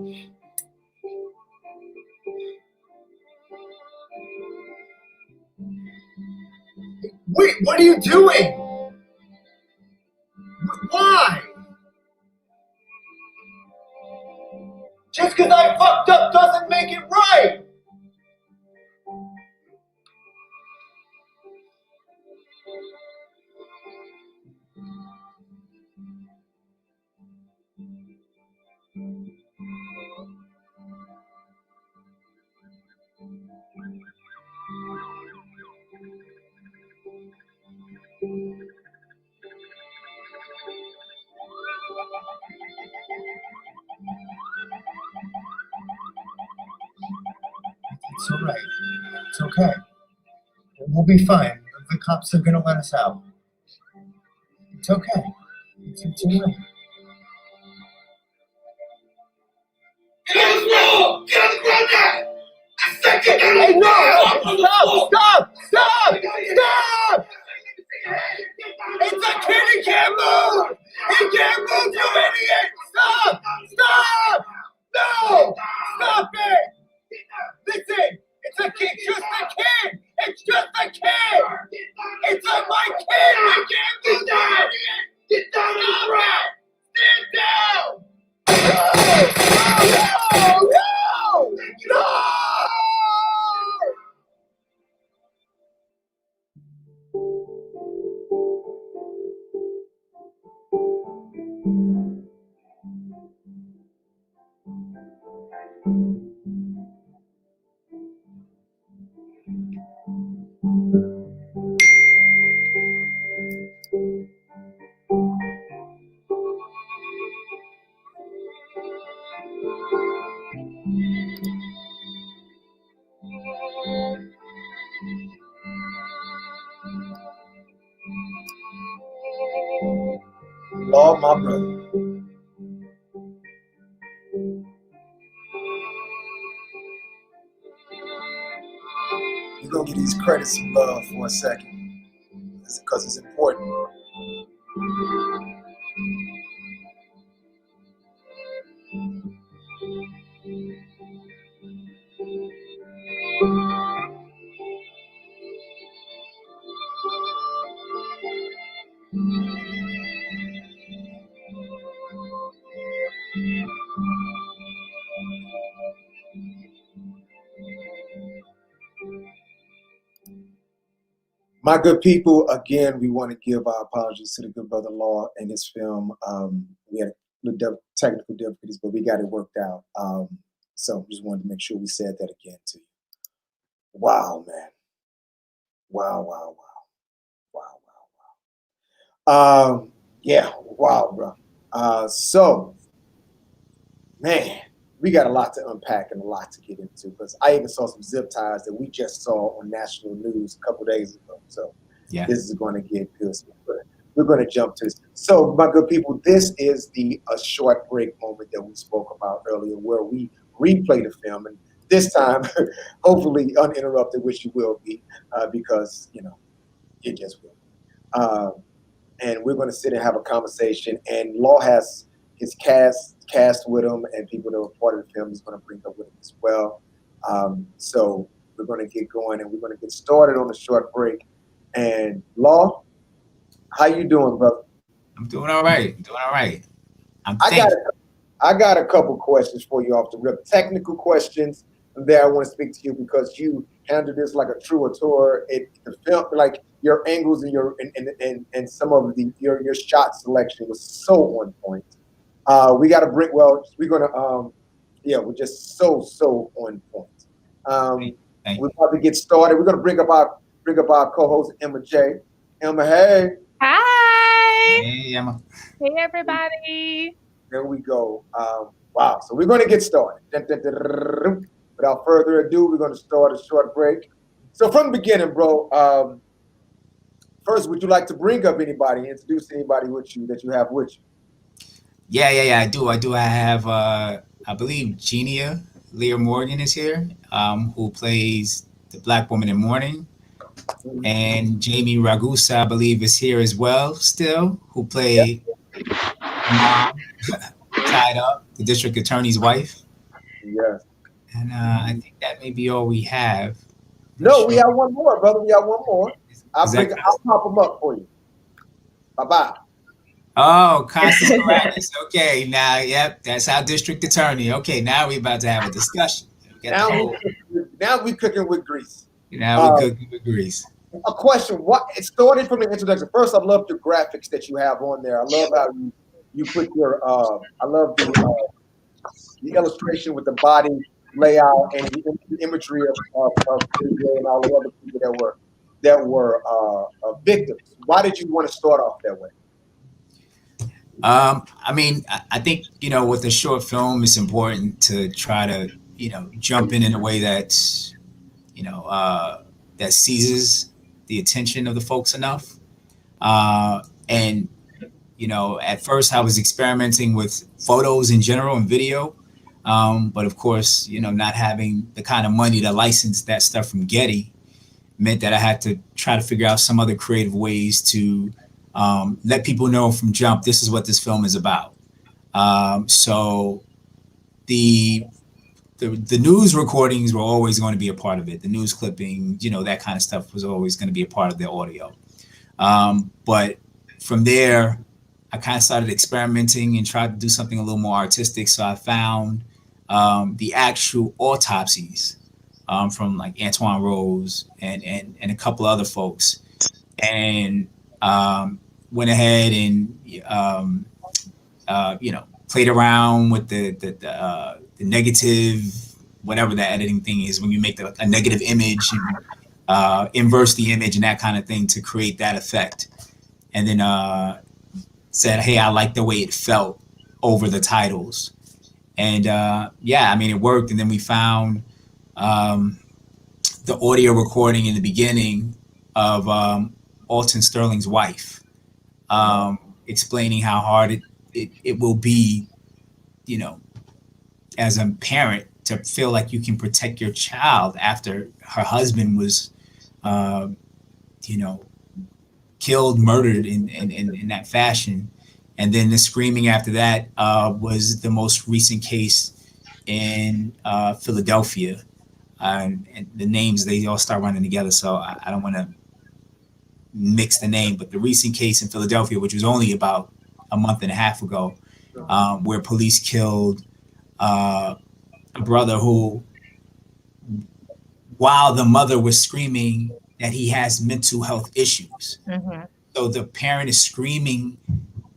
Wait, what are you doing? Why? Just because I fucked up doesn't make it right! It's all right. It's okay. We'll be fine. The cops are gonna let us out. It's okay. It's all right. Get on the ground! Get on the ground now! I said get down on Hey, the ground! no! Stop! Stop! Stop! It's a kid! He can't move! He can't move, you idiot! Stop! Stop! No! Stop it! Listen! It's a kid! Just a kid! It's just a kid! It's my kid! I can't move, you idiot! Get down on the ground! Stand down! No! No! No! No! Law, my brother. You're going to give these credits some love for a second because it's important. My good people, again, we want to give our apologies to the good brother Law and his film. We had technical difficulties, but we got it worked out. So just wanted to make sure we said that again to you. Wow, man. Wow. Yeah, wow, bro. So, man, we got a lot to unpack and a lot to get into because I even saw some zip ties that we just saw on national news a couple days ago. So yeah, this is going to get good. So we're going to jump to this. So, my good people, this is a short break moment that we spoke about earlier where we replay the film. And this time, hopefully uninterrupted, which you will be because, you know, it just will. And we're going to sit and have a conversation. And Law has his cast with him, and people that were part of the film he's going to bring up with him as well. So we're going to get going, and we're going to get started on a short break. And Law, how you doing, brother? I'm doing all right. I got a couple questions for you off the rip. Technical questions that I want to speak to you because you handled this like a true auteur. The film, like your angles and your and some of your shot selection was so on point. We got to bring. Well, we're gonna. We're just so on point. We're about to get started. We're gonna bring up our co-host Emma J. Emma, hey. Hi. Hey, Emma. Hey, everybody. There we go. Wow. So we're gonna get started. Without further ado, we're gonna start a short break. So from the beginning, bro. First, would you like to bring up anybody, introduce anybody with you that you have with you? Yeah, I do. I have, I believe Genia, Lear Morgan is here, who plays the Black woman in Mourning. And Jamie Ragusa, I believe, is here as well still, who played Mom, tied up, the district attorney's wife. Yes. And I think that may be all we have. No, we have one more, brother. We have one more. I'll pop them up for you. Bye-bye. Oh, Kostas Paragios. Okay, now, yep, that's our district attorney. Okay, now we're about to have a discussion. Now we cooking with grease. Now we're cooking with grease. A question. It started from the introduction. First, I love your graphics that you have on there. I love how you put your. I love the illustration with the body layout and the imagery of and all the other people that were victims. Why did you want to start off that way? I mean, I think, you know, with a short film, it's important to try to, you know, jump in a way that's, you know, that seizes the attention of the folks enough. And, you know, at first I was experimenting with photos in general and video. But of course, you know, not having the kind of money to license that stuff from Getty meant that I had to try to figure out some other creative ways to let people know from jump, this is what this film is about. So the news recordings were always going to be a part of it. The news clipping, you know, that kind of stuff was always going to be a part of the audio. But from there, I kind of started experimenting and tried to do something a little more artistic. So I found the actual autopsies from like Antoine Rose and a couple other folks, and went ahead and you know, played around with the negative, whatever the editing thing is, when you make a negative image and inverse the image and that kind of thing to create that effect. And then said, hey, I like the way it felt over the titles. And yeah, I mean, it worked. And then we found the audio recording in the beginning of Alton Sterling's wife. explaining how hard it will be, as a parent, to feel like you can protect your child after her husband was, killed, murdered in that fashion. And then the screaming after that was the most recent case in Philadelphia. And the names, they all start running together. So I don't want to mix the name, but the recent case in Philadelphia, which was only about a month and a half ago, where police killed a brother who, while the mother was screaming that he has mental health issues. Mm-hmm. So the parent is screaming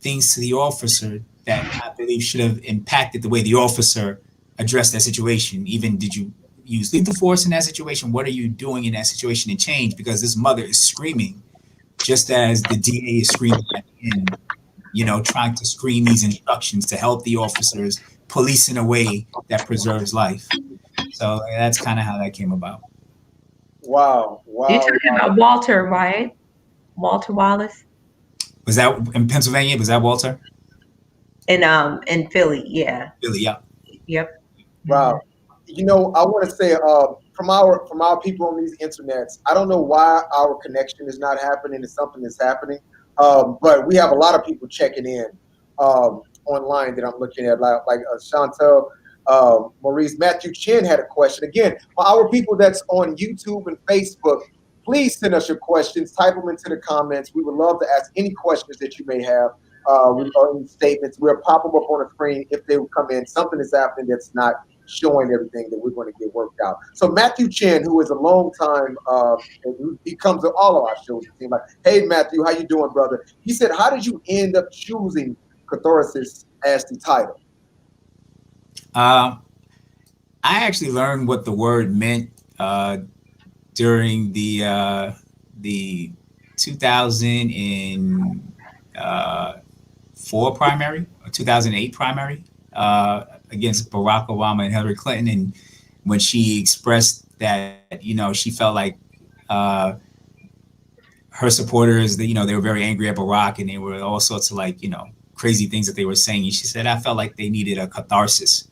things to the officer that I believe should have impacted the way the officer addressed that situation. Even, did you use lethal force in that situation? What are you doing in that situation to change? Because this mother is screaming, just as the DA is screaming at the end, trying to scream these instructions to help the officers police in a way that preserves life. So that's kind of how that came about. Wow. You're talking about Walter, right? Walter Wallace? Was that in Pennsylvania? Was that Walter? In Philly, yeah. Philly, yeah. Yep. Wow. I want to say from our people on these internets, I don't know why our connection is not happening. It's something that's happening. But we have a lot of people checking in online that I'm looking at, like Chantel, Maurice, Matthew Chin had a question. Again, for our people that's on YouTube and Facebook, please send us your questions. Type them into the comments. We would love to ask any questions that you may have. Any statements. We'll pop them up on the screen if they would come in. Something is happening that's not showing everything that we're going to get worked out. So Matthew Chin, who is a long time, he comes to all of our shows. It seems like, hey Matthew, how you doing, brother? He said, how did you end up choosing Catharsis as the title? I actually learned what the word meant during the 2004 primary or 2008 primary against Barack Obama and Hillary Clinton, and when she expressed that she felt like her supporters, they were very angry at Barack, and they were all sorts of crazy things that they were saying. And she said, I felt like they needed a catharsis.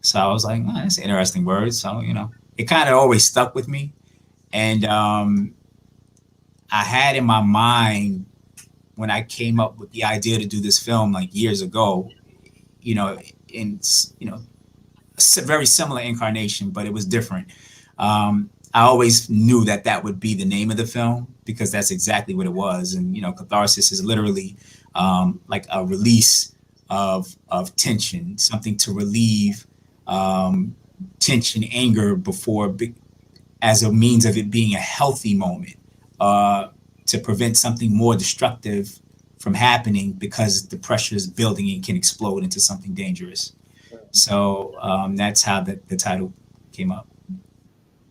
So I was like, that's an interesting word. So, it kind of always stuck with me. And I had in my mind, when I came up with the idea to do this film years ago, in a very similar incarnation, but it was different. I always knew that would be the name of the film, because that's exactly what it was. And, catharsis is literally like a release of tension, something to relieve tension, anger as a means of it being a healthy moment, to prevent something more destructive from happening, because the pressure is building and can explode into something dangerous. So that's how the title came up.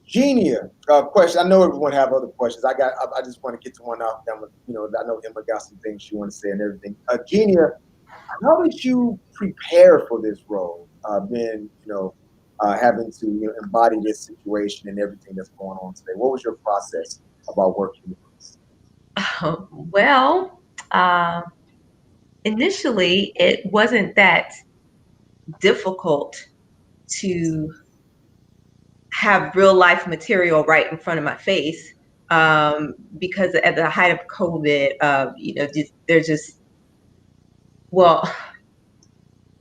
Genia, question. I know everyone have other questions. I just want to get to one off. I know Emma got some things she wants to say and everything. Genia, how did you prepare for this role? Having to embody this situation and everything that's going on today. What was your process about working with this? Well, initially it wasn't that difficult to have real life material right in front of my face, because at the height of COVID,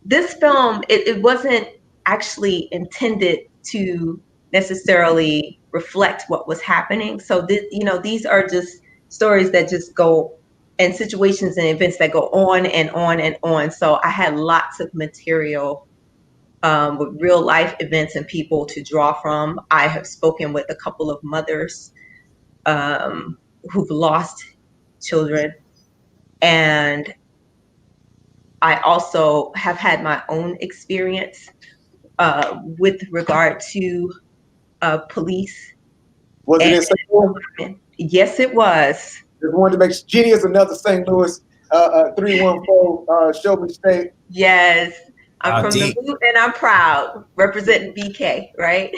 this film, it wasn't actually intended to necessarily reflect what was happening. So these are just stories that just go, and situations and events that go on and on and on. So I had lots of material with real life events and people to draw from. I have spoken with a couple of mothers who've lost children, and I also have had my own experience with regard to police. Was it in St. Louis? Yes, it was. Just wanted to make sure. Genia is another St. Louis 314 show me state. Yes, I'm from the boot and I'm proud, representing BK, right?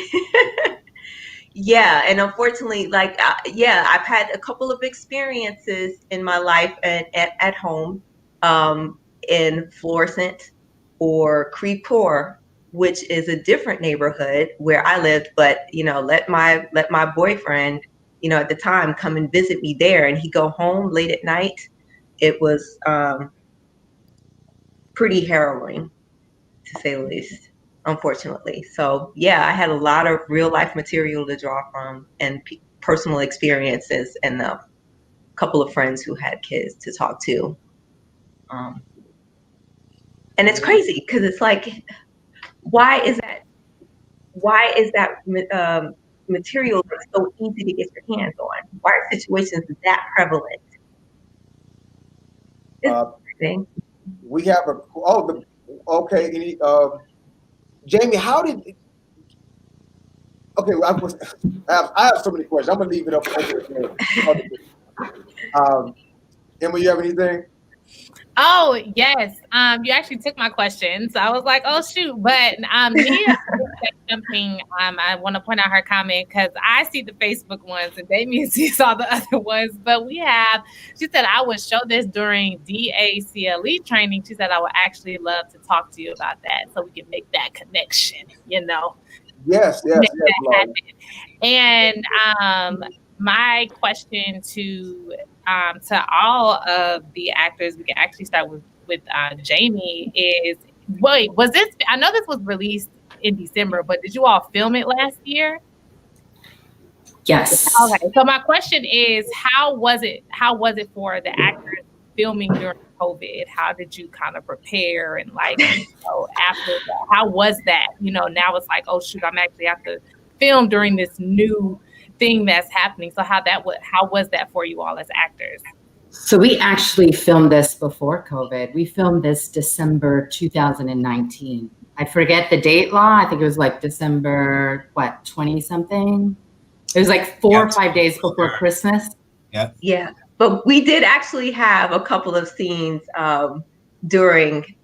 Yeah, and unfortunately, I've had a couple of experiences in my life and at home in Florissant or Creve-Coeur, which is a different neighborhood where I lived, but let my boyfriend, at the time, come and visit me there, and he'd go home late at night. It was pretty harrowing, to say the least, unfortunately. So yeah, I had a lot of real life material to draw from, and personal experiences, and a couple of friends who had kids to talk to. And it's crazy because it's like, why is that material that's so easy to get your hands on? Why are situations that prevalent? It's we have any Jamie, how did I have so many questions. I'm gonna leave it up over there. Emma, you have anything? Oh yes, you actually took my question, so I was like, "Oh shoot!" But Nia said something. I want to point out her comment because I see the Facebook ones and Damien sees all the other ones. But she said, "I would show this during DACLE training." She said, "I would actually love to talk to you about that, so we can make that connection." Yes. And my question to all of the actors, we can actually start with Jamie, is was this, I know this was released in December, but did you all film it last year? Yes. Okay, so my question is, how was it for the actors filming during COVID? How did you kind of prepare, and after that, how was that? Now it's like, oh shoot, I'm actually have to film during this new thing that's happening. So how was that for you all as actors? So we actually filmed this before COVID. We filmed this December 2019. I forget the date, Law. I think it was like December, 20 something. It was like 4 or 5 days before Christmas. Yeah. Yeah. But we did actually have a couple of scenes during,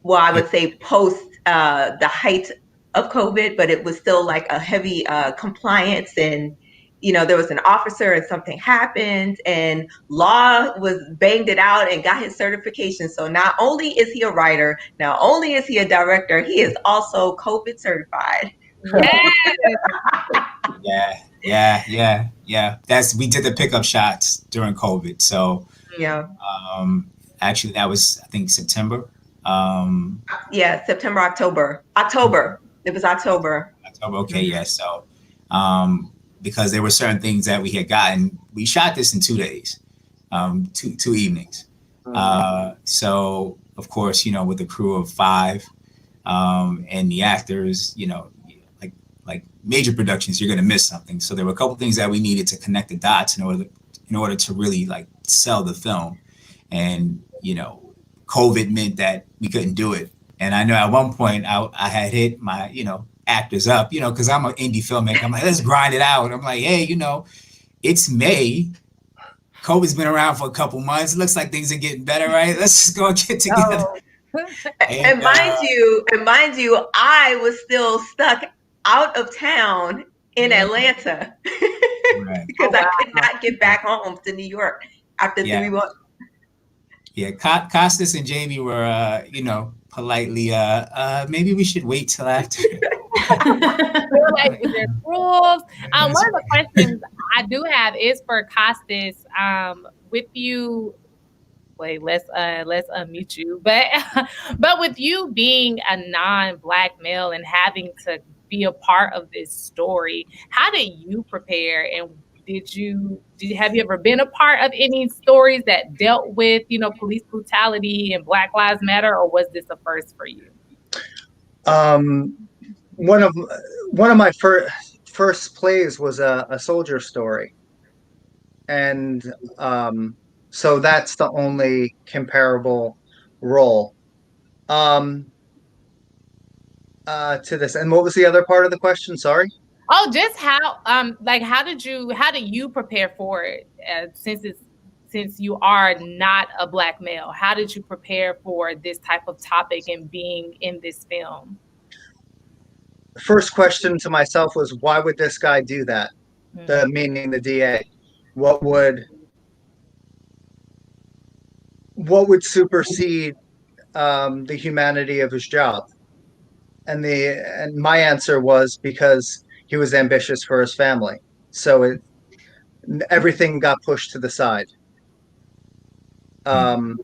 I would say post the height of COVID, but it was still like a heavy compliance, and there was an officer and something happened, and Law banged it out and got his certification. So not only is he a writer, not only is he a director, he is also COVID certified. Yeah. We did the pickup shots during COVID. So yeah. Actually that was, I think, September. September, October. It was October. Okay. Yeah. So, because there were certain things that we had gotten, we shot this in 2 days, two evenings. So of course, with a crew of 5, and the actors, like major productions, you're going to miss something. So there were a couple things that we needed to connect the dots in order to really sell the film. And, COVID meant that we couldn't do it. And I know at one point I had hit my, actors up, because I'm an indie filmmaker. I'm like, let's grind it out. I'm like, hey, it's May. COVID's been around for a couple months. It looks like things are getting better, right? Let's just go get together. And mind you, I was still stuck out of town in Atlanta because I could not get back home to New York after 3 months. Yeah, Kostas and Jamie were, politely, maybe we should wait till after. There's rules. One of the questions I do have is for Kostas. With you, wait, let's unmute you. But with you being a non-Black male and having to be a part of this story, how did you prepare? And have you ever been a part of any stories that dealt with, police brutality and Black Lives Matter, or was this a first for you? One of my first plays was a soldier story, and so that's the only comparable role to this. And what was the other part of the question? Sorry. Oh, just how how do you prepare for it, since you are not a Black male? How did you prepare for this type of topic and being in this film? The first question to myself was, why would this guy do that? Meaning the DA. What would what would supersede the humanity of his job? And my answer was because he was ambitious for his family. So everything got pushed to the side. And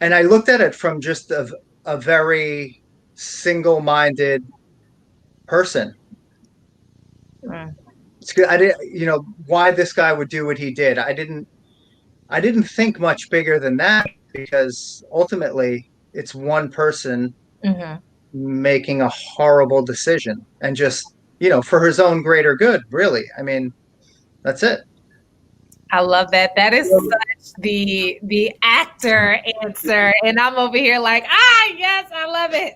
I looked at it from just a very single-minded person. I didn't, why this guy would do what he did. I didn't think much bigger than that, because ultimately it's one person making a horrible decision, and just, for his own greater good, really. I mean, that's it. I love that. That is such the actor answer, and I'm over here like, yes, I love it.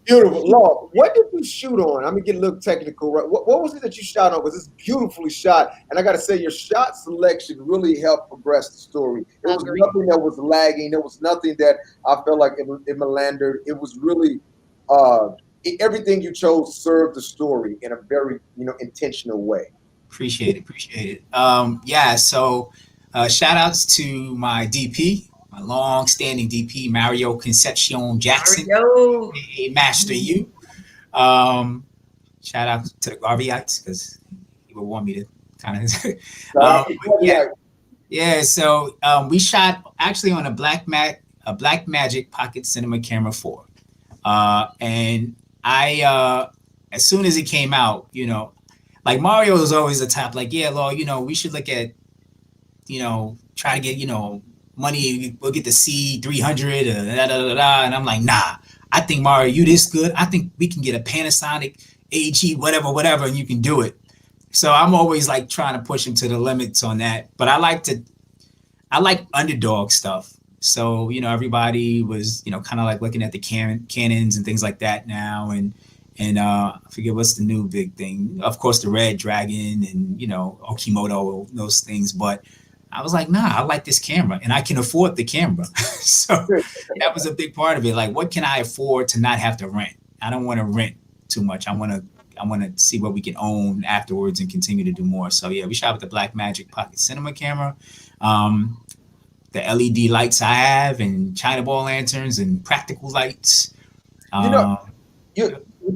Beautiful. Law, what did you shoot on? I'm gonna get a little technical. Right? What was it that you shot on? Because it's beautifully shot, and I got to say, your shot selection really helped progress the story. It was nothing that was lagging. There was nothing that I felt like it melandered. It was really everything you chose served the story in a very intentional way. Appreciate it. So shout outs to my DP, my long-standing DP, Mario Concepcion Jackson, a Master U. Shout out to the Garveyites, because he would want me to kind of So we shot actually on a Blackmagic Pocket Cinema Camera 4. And I as soon as it came out, like Mario was always the top, like, Law, we should look at, try to get, money, we'll get the C300, and I'm like, nah, I think, Mario, you this good. I think we can get a Panasonic AG, whatever, and you can do it. So I'm always like trying to push him to the limits on that. But I like underdog stuff. So, everybody was, kind of like looking at the cannons and things like that now. And I forget what's the new big thing. Of course, the Red Dragon and, Okimoto, those things. But I was like, nah, I like this camera, and I can afford the camera. So that was a big part of it. Like, what can I afford to not have to rent? I don't want to rent too much. I want to see what we can own afterwards and continue to do more. So yeah, we shot with the Blackmagic Pocket Cinema camera. The LED lights I have, and China ball lanterns and practical lights. You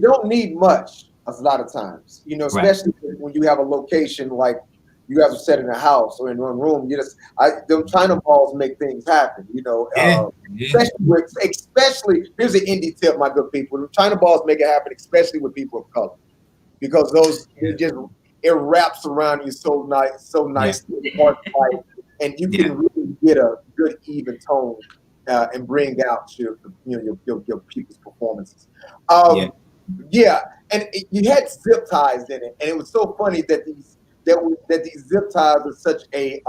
don't need much a lot of times, especially when you have a location like you have to set in a house or in one room. Them China balls make things happen, especially here's an indie tip, my good people. The China balls make it happen, especially with people of color, because it wraps around you so nice, and you can really get a good even tone and bring out your people's performances. And you had zip ties in it, and it was so funny that these zip ties are such a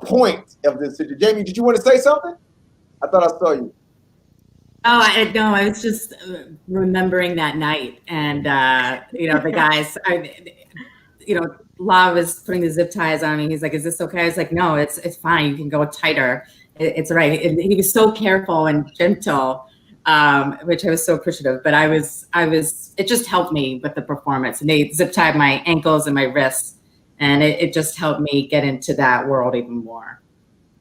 point of this situation. Jamie, did you want to say something? I thought I saw you. Oh, no, I was just remembering that night, and the guys, Law was putting the zip ties on me. He's like, "Is this okay?" I was like, "No, it's fine. You can go tighter. It's all right." And he was so careful and gentle, which I was so appreciative. But it just helped me with the performance. And they zip tied my ankles and my wrists, and it just helped me get into that world even more.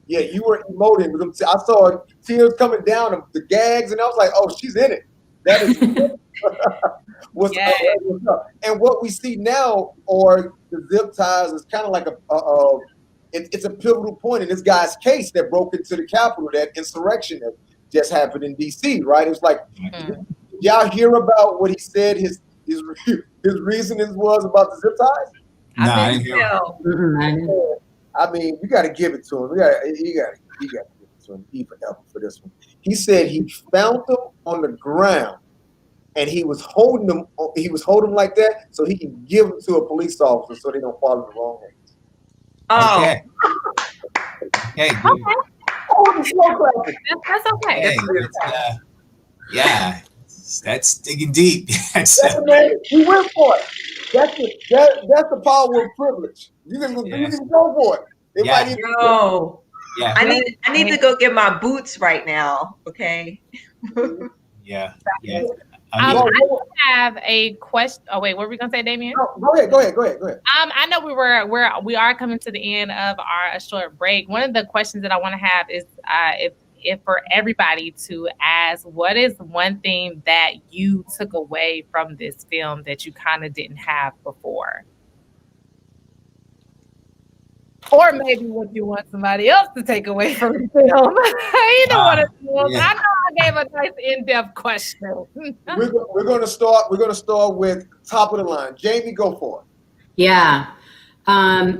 Yeah, you were emoting. I saw tears coming down, the gags, and I was like, "Oh, she's in it." That is what's up. And what we see now, or the zip ties, is kind of like it's a pivotal point in this guy's case that broke into the Capitol, that insurrection that just happened in D.C. Right? It's like, y'all hear about what he said his reasonings was about the zip ties? I didn't hear. I mean, you got to give it to him. You got to give it to him even for this one. He said he found them on the ground, and he was holding them. He was holding them like that so he can give them to a police officer so they don't fall in the wrong hands. Oh, okay. Hey, that's okay. Hey, that's digging deep. We went for it. That's the power of privilege. You can go for it. I need to go get my boots right now. Okay. I have a question. Oh wait, what were we gonna say, Damien? No, go ahead. I know we are coming to the end of our short break. One of the questions that I want to have is if for everybody to ask, what is one thing that you took away from this film that you kind of didn't have before? Or maybe what you want somebody else to take away from the film. Either one of them. Yeah. I know I gave a nice in-depth question. We're gonna start with top of the line. Jamie, go for it. Yeah.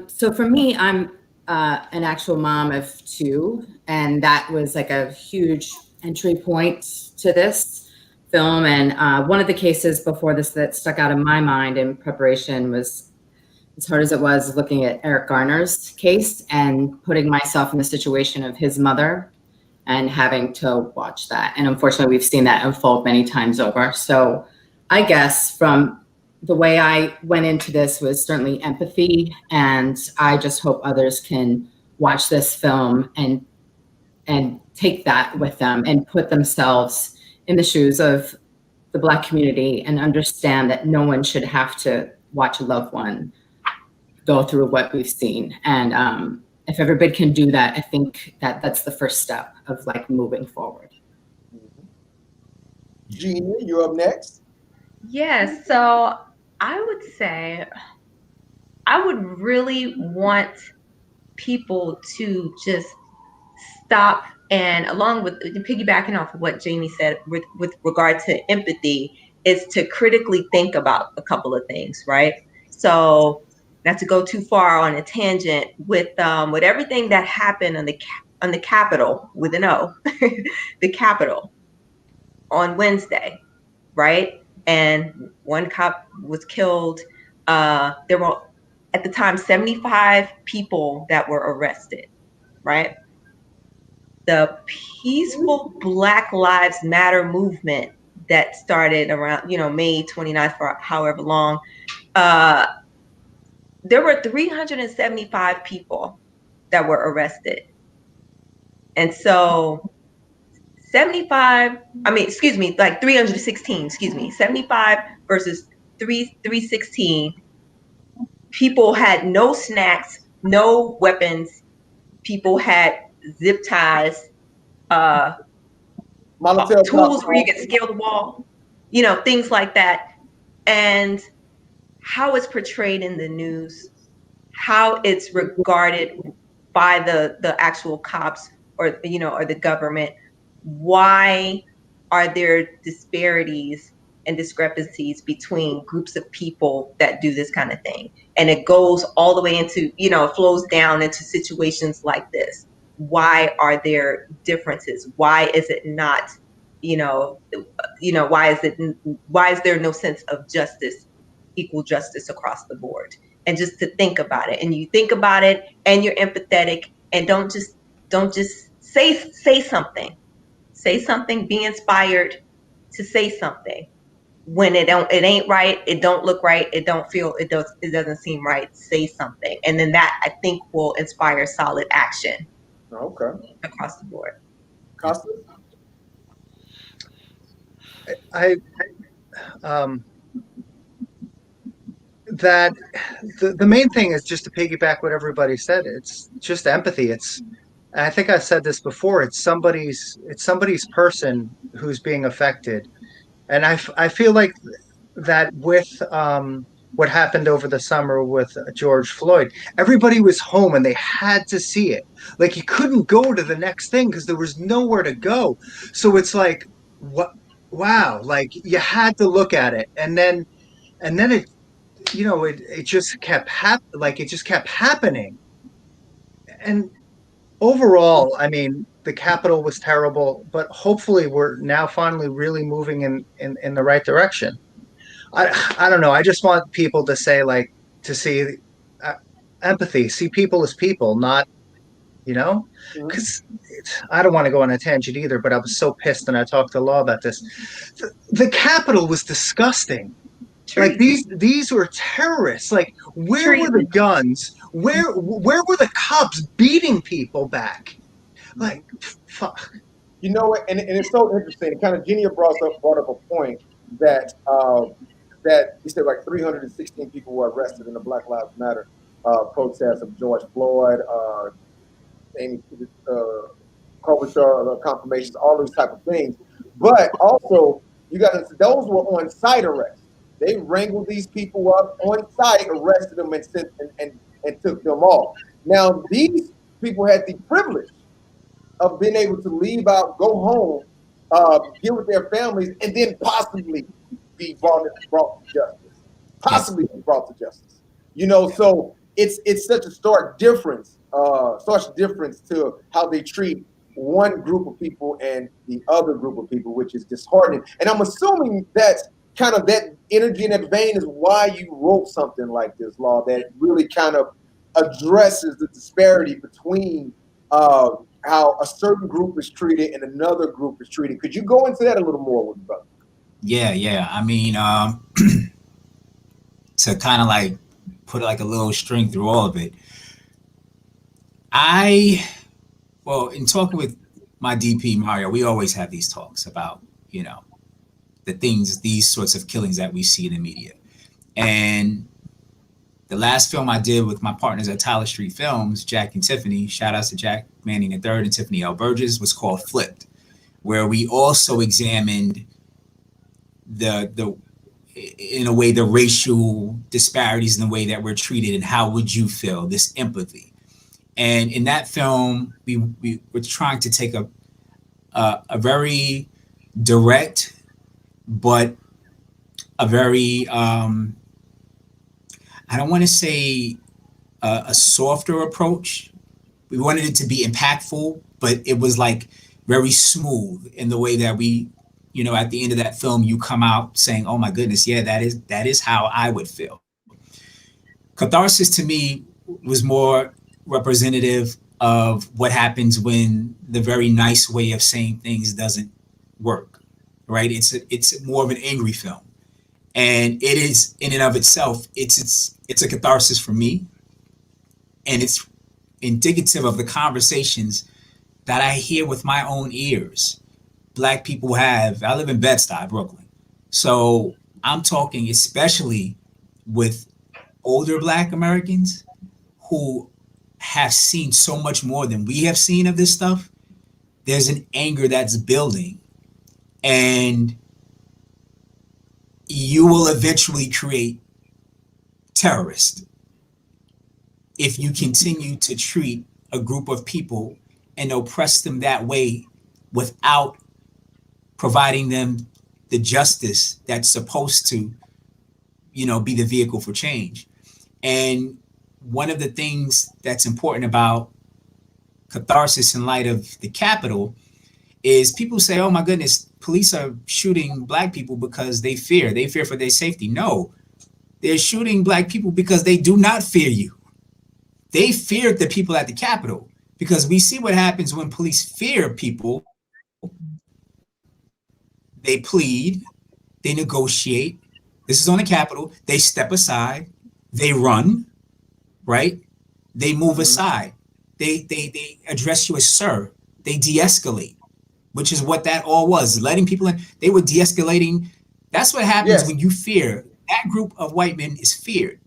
So for me, I'm an actual mom of 2, and that was like a huge entry point to this film. And one of the cases before this that stuck out in my mind in preparation was, as hard as it was, looking at Eric Garner's case and putting myself in the situation of his mother and having to watch that. And unfortunately, we've seen that unfold many times over. So I guess from the way I went into this was certainly empathy. And I just hope others can watch this film and take that with them and put themselves in the shoes of the Black community and understand that no one should have to watch a loved one go through what we've seen. And if everybody can do that, I think that that's the first step of like moving forward. Genia, you're up next. Yes, so I would say I would really want people to just stop, and along with piggybacking off of what Jamie said with regard to empathy, is to critically think about a couple of things, right? So not to go too far on a tangent with everything that happened on the Capitol with an O, the Capitol on Wednesday, right? And one cop was killed. There were at the time 75 people that were arrested, right? The peaceful Black Lives Matter movement that started around, May 29th for however long, there were 375 people that were arrested. And so 316, 75 versus 316. People had no snacks, no weapons. People had zip ties, tools where you could scale the wall, things like that. And how it's portrayed in the news, how it's regarded by the actual cops or the government. Why are there disparities and discrepancies between groups of people that do this kind of thing? And it goes all the way into, it flows down into situations like this. Why are there differences? Why is it not, why is there no sense of justice, equal justice across the board? And just to think about it, and you think about it and you're empathetic, and don't just say something. Say something, be inspired to say something. When it ain't right, it don't look right, it doesn't seem right, say something. And then that, I think, will inspire solid action. Okay. Across the board. Kostas? That the main thing is just to piggyback what everybody said. It's just empathy. I think I said this before. It's somebody's person who's being affected, and I feel like that with what happened over the summer with George Floyd, everybody was home and they had to see it. Like, you couldn't go to the next thing because there was nowhere to go. So it's like, what? Wow! Like, you had to look at it, and then it. It just kept happening. And overall, I mean, the Capitol was terrible, but hopefully we're now finally really moving in the right direction. I don't know. I just want people to say, like, to see empathy, see people as people, not, because I don't want to go on a tangent either, but I was so pissed, and I talked to Law about this. The Capitol was disgusting. Like, these were terrorists. Like, where were the guns? Where were the cops beating people back? Like, fuck. You know what? And it's so interesting. Kind of Genia brought up a point that he said like 316 people were arrested in the Black Lives Matter protests of George Floyd, Klobuchar confirmations, all those type of things. But also, you got to, those were on site arrests. They wrangled these people up on site, arrested them, and sent and took them off. Now, these people had the privilege of being able to leave out, go home, get with their families, and then possibly be brought to justice. Possibly be brought to justice. You know, so it's such a stark difference to how they treat one group of people and the other group of people, which is disheartening. And I'm assuming that's kind of that energy and that vein is why you wrote something like this, Law, that really kind of addresses the disparity between how a certain group is treated and another group is treated. Could you go into that a little more with me, brother? Yeah. I mean, to kind of like put like a little string through all of it, in talking with my DP, Mario, we always have these talks about, you know, the things, these sorts of killings that we see in the media. And the last film I did with my partners at Tyler Street Films, Jack and Tiffany, shout outs to Jack Manning III and Tiffany L. Burgess, was called Flipped, where we also examined in a way, the racial disparities in the way that we're treated and how would you feel, this empathy. And in that film, we were trying to take a very direct, but a very, I don't want to say a softer approach. We wanted it to be impactful, but it was like very smooth in the way that we, you know, at the end of that film, you come out saying, oh my goodness, yeah, that is how I would feel. Catharsis to me was more representative of what happens when the very nice way of saying things doesn't work, right? It's more of an angry film. And it is in and of itself, it's a catharsis for me. And it's indicative of the conversations that I hear with my own ears. Black people have. I live in Bed-Stuy, Brooklyn. So I'm talking especially with older Black Americans who have seen so much more than we have seen of this stuff. There's an anger that's building, and you will eventually create terrorists if you continue to treat a group of people and oppress them that way without providing them the justice that's supposed to, you know, be the vehicle for change. And one of the things that's important about Catharsis in light of the Capitol is people say, oh my goodness, police are shooting Black people because they fear for their safety. No, they're shooting Black people because they do not fear you. They feared the people at the Capitol, because we see what happens when police fear people. They plead, they negotiate. This is on the Capitol. They step aside, they run, right? They move aside. They address you as sir. They de-escalate, which is what that all was, letting people in. They were de-escalating. That's what happens when you fear. That group of white men is feared.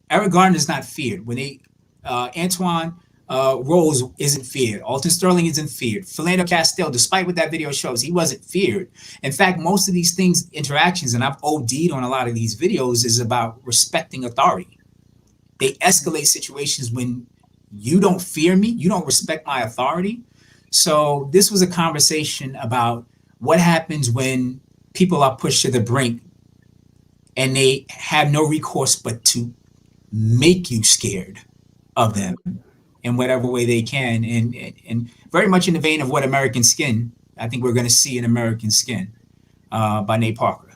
Eric Garner is not feared. When Antoine Rose isn't feared. Alton Sterling isn't feared. Philando Castile, despite what that video shows, he wasn't feared. In fact, most of these things, interactions, and I've OD'd on a lot of these videos, is about respecting authority. They escalate situations when you don't fear me, you don't respect my authority. So this was a conversation about what happens when people are pushed to the brink and they have no recourse but to make you scared of them in whatever way they can. And very much in the vein of what American Skin, I think we're going to see in American Skin by Nate Parker.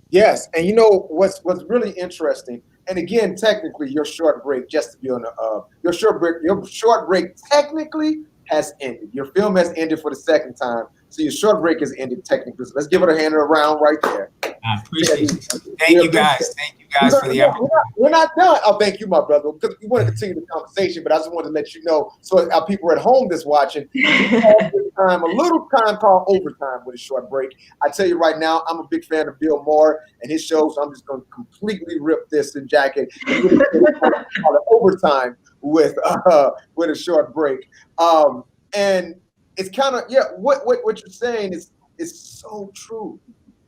Yes, and you know what's really interesting, and again, technically, your short break, just to be on the your short break technically has ended. Your film has ended for the second time, so your short break has ended technically. So let's give it a hand around right there. I appreciate it. Thank you guys. guys for the we're not done. Oh, thank you, my brother, because we want to continue the conversation, but I just wanted to let you know, so our people at home that's watching, a little time called overtime with a short break. I tell you right now, I'm a big fan of Bill Maher and his shows, so I'm just going to completely rip this in jacket and call it overtime with a short break. And it's kind of, yeah, what you're saying is so true.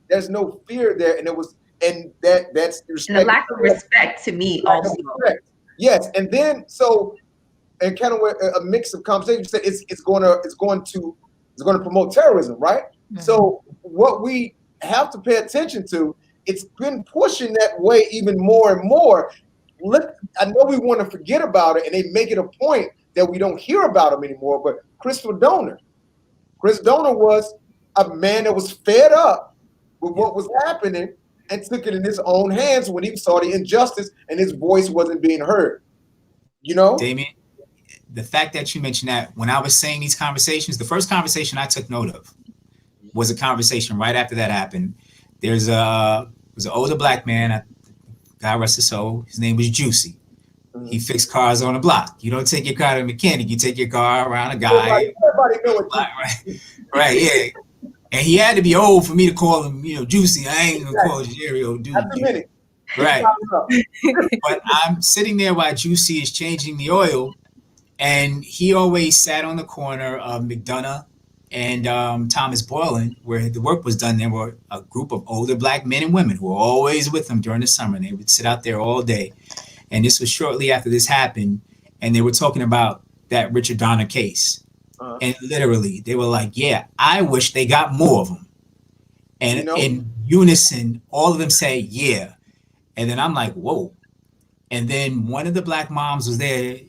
There's no fear there, and that's respect. And a lack of respect to me also. Yes, and then and kind of a mix of conversations. It's going to promote terrorism, right? Mm-hmm. So what we have to pay attention to, it's been pushing that way even more and more. I know we want to forget about it, and they make it a point that we don't hear about him anymore. But Chris Donner was a man that was fed up with what was happening and took it in his own hands when he saw the injustice and his voice wasn't being heard. You know? Damien, the fact that you mentioned that, when I was saying these conversations, the first conversation I took note of was a conversation right after that happened. There was an older black man, God rest his soul, his name was Juicy. Mm-hmm. He fixed cars on the block. You don't take your car to a mechanic, you take your car around a guy. Everybody know it. Right, yeah. And he had to be old for me to call him, Juicy. I ain't gonna call Jerry old dude. That's a minute. Right. But I'm sitting there while Juicy is changing the oil, and he always sat on the corner of McDonough and Thomas Boylan, where the work was done. There were a group of older black men and women who were always with him during the summer. And they would sit out there all day. And this was shortly after this happened. And they were talking about that Richard Donner case. And literally, they were like, yeah, I wish they got more of them. And in unison, all of them say, yeah. And then I'm like, whoa. And then one of the black moms was there,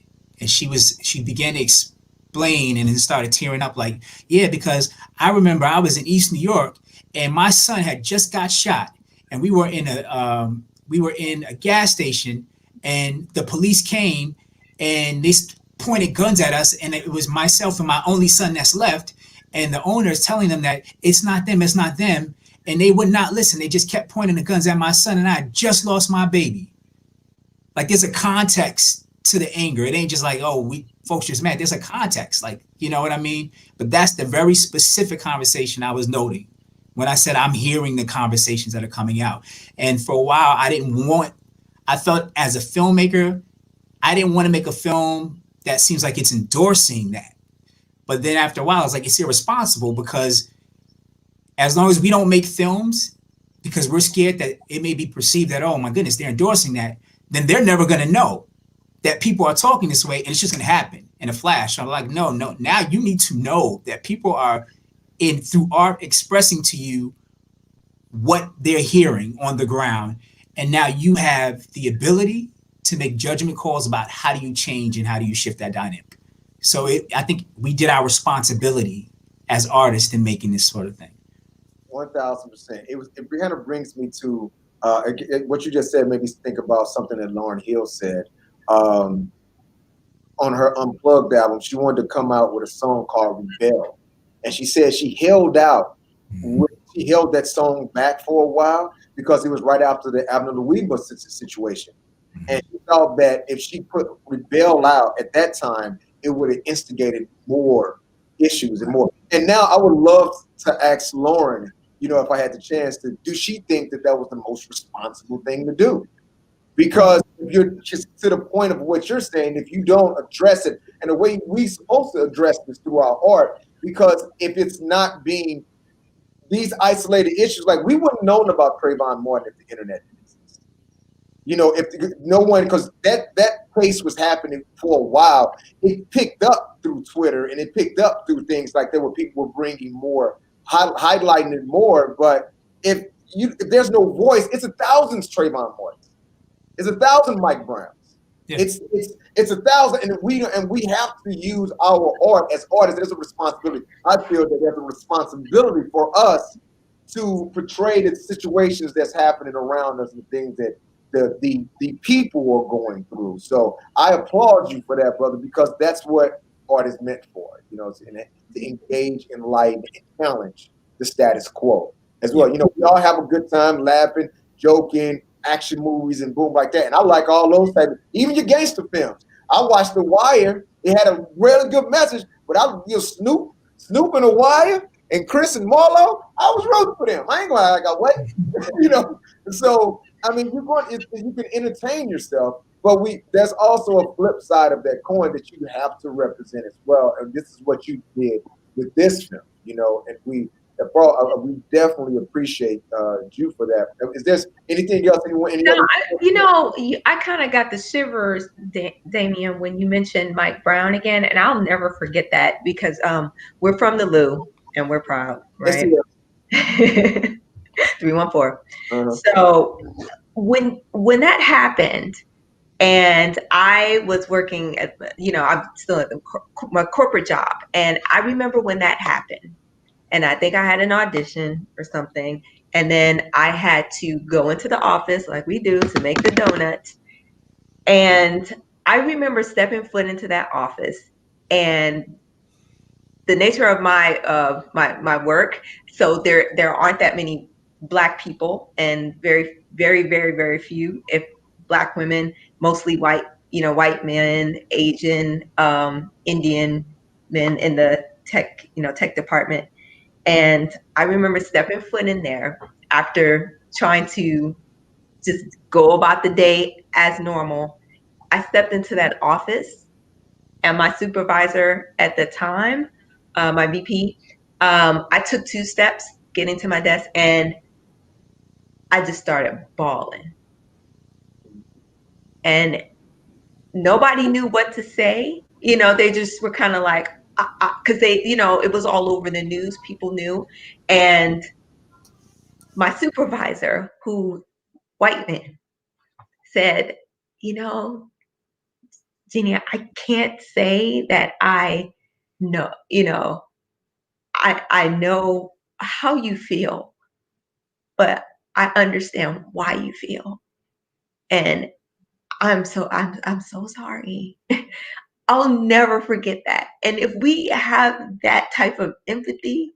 and she began to explain and then started tearing up like, yeah, because I remember I was in East New York and my son had just got shot, and we were in a gas station, and the police came and they pointed guns at us, and it was myself and my only son that's left, and the owner is telling them that it's not them, and they would not listen. They just kept pointing the guns at my son, and I just lost my baby. Like, there's a context to the anger. It ain't just like, oh, we folks just mad. There's a context, like, you know what I mean? But that's the very specific conversation I was noting when I said I'm hearing the conversations that are coming out. And for a while, I felt as a filmmaker, I didn't want to make a film that seems like it's endorsing that. But then after a while, I was like, it's irresponsible, because as long as we don't make films because we're scared that it may be perceived that, oh my goodness, they're endorsing that, then they're never going to know that people are talking this way, and it's just going to happen in a flash. So I'm like, no, now you need to know that people are through art expressing to you what they're hearing on the ground. And now you have the ability to make judgment calls about how do you change and how do you shift that dynamic. So I think we did our responsibility as artists in making this sort of thing. 1000%. It kind of brings me to what you just said, made me think about something that Lauryn Hill said on her Unplugged album. She wanted to come out with a song called Rebel, and she said she held out. She held that song back for a while because it was right after the Abner Louima situation. And she thought that if she put Rebel out at that time, it would have instigated more issues and more. And now I would love to ask Lauryn, if I had the chance do she think that was the most responsible thing to do? Because if you're just to the point of what you're saying, if you don't address it, and the way we're supposed to address this through our art, because if it's not being these isolated issues, like we wouldn't known about Trayvon Martin if the internet didn't exist. If no one, because that case was happening for a while, it picked up through Twitter and it picked up through things like people were bringing more, highlighting it more. But if there's no voice, it's 1,000 Trayvon Martins, it's 1,000 Mike Browns. Yeah. It's 1,000, and we have to use our art as artists. There's a responsibility. I feel that there's a responsibility for us to portray the situations that's happening around us and things that the people are going through. So I applaud you for that, brother, because that's what art is meant for. To engage, enlighten, and challenge the status quo as well. We all have a good time laughing, joking, action movies and boom like that. And I like all those types, even your gangster films. I watched The Wire. It had a really good message, but Snoop and The Wire and Chris and Marlo, I was rooting for them. I ain't gonna like I wait, So I mean, you can entertain yourself, but there's also a flip side of that coin that you have to represent as well. And this is what you did with this film, and we definitely appreciate you for that. Is there anything else? I kind of got the shivers, Damien, when you mentioned Mike Brown again, and I'll never forget that because we're from the Lou and we're proud, right? 314. So when that happened, and I was working at, I'm still at my corporate job, and I remember when that happened. And I think I had an audition or something. And then I had to go into the office like we do to make the donuts. And I remember stepping foot into that office, and the nature of my work. So there aren't that many Black people, and very, very, very, very few, if Black women, mostly white, white men, Asian, Indian men in the tech department. And I remember stepping foot in there after trying to just go about the day as normal. I stepped into that office, and my supervisor at the time, my VP, I took 2 steps getting to my desk, and I just started bawling. And nobody knew what to say. They just were kind of like, because they, it was all over the news. People knew. And my supervisor, who white man, said, Genia, I can't say that I know, I know how you feel, but I understand why you feel. And I'm so sorry. I'll never forget that. And if we have that type of empathy,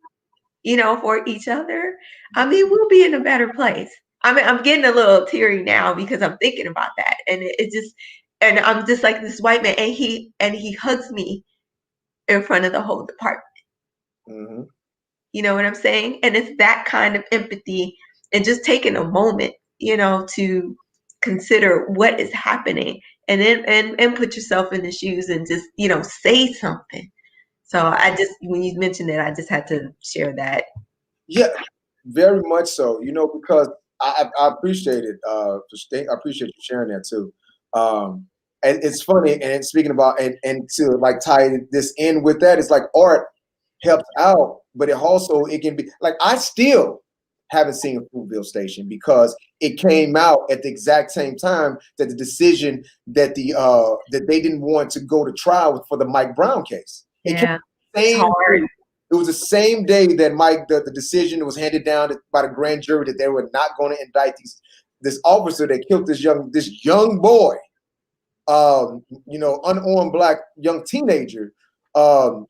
for each other, I mean, we'll be in a better place. I mean, I'm getting a little teary now because I'm thinking about that. And and I'm just like this white man, and he hugs me in front of the whole department. Mm-hmm. You know what I'm saying? And it's that kind of empathy, and just taking a moment, to consider what is happening, and then and put yourself in the shoes and just, say something. So when you mentioned it, I just had to share that. Yeah, very much so. Because I appreciate it. I appreciate you sharing that too. And it's funny. And speaking about and to like tie this in with that, it's like art helps out, but it can be like I still haven't seen Fruitvale Station because it came out at the exact same time that the decision that that they didn't want to go to trial for the Mike Brown case. It was the same day that the decision was handed down by the grand jury that they were not going to indict this officer that killed this young boy, unarmed Black young teenager, and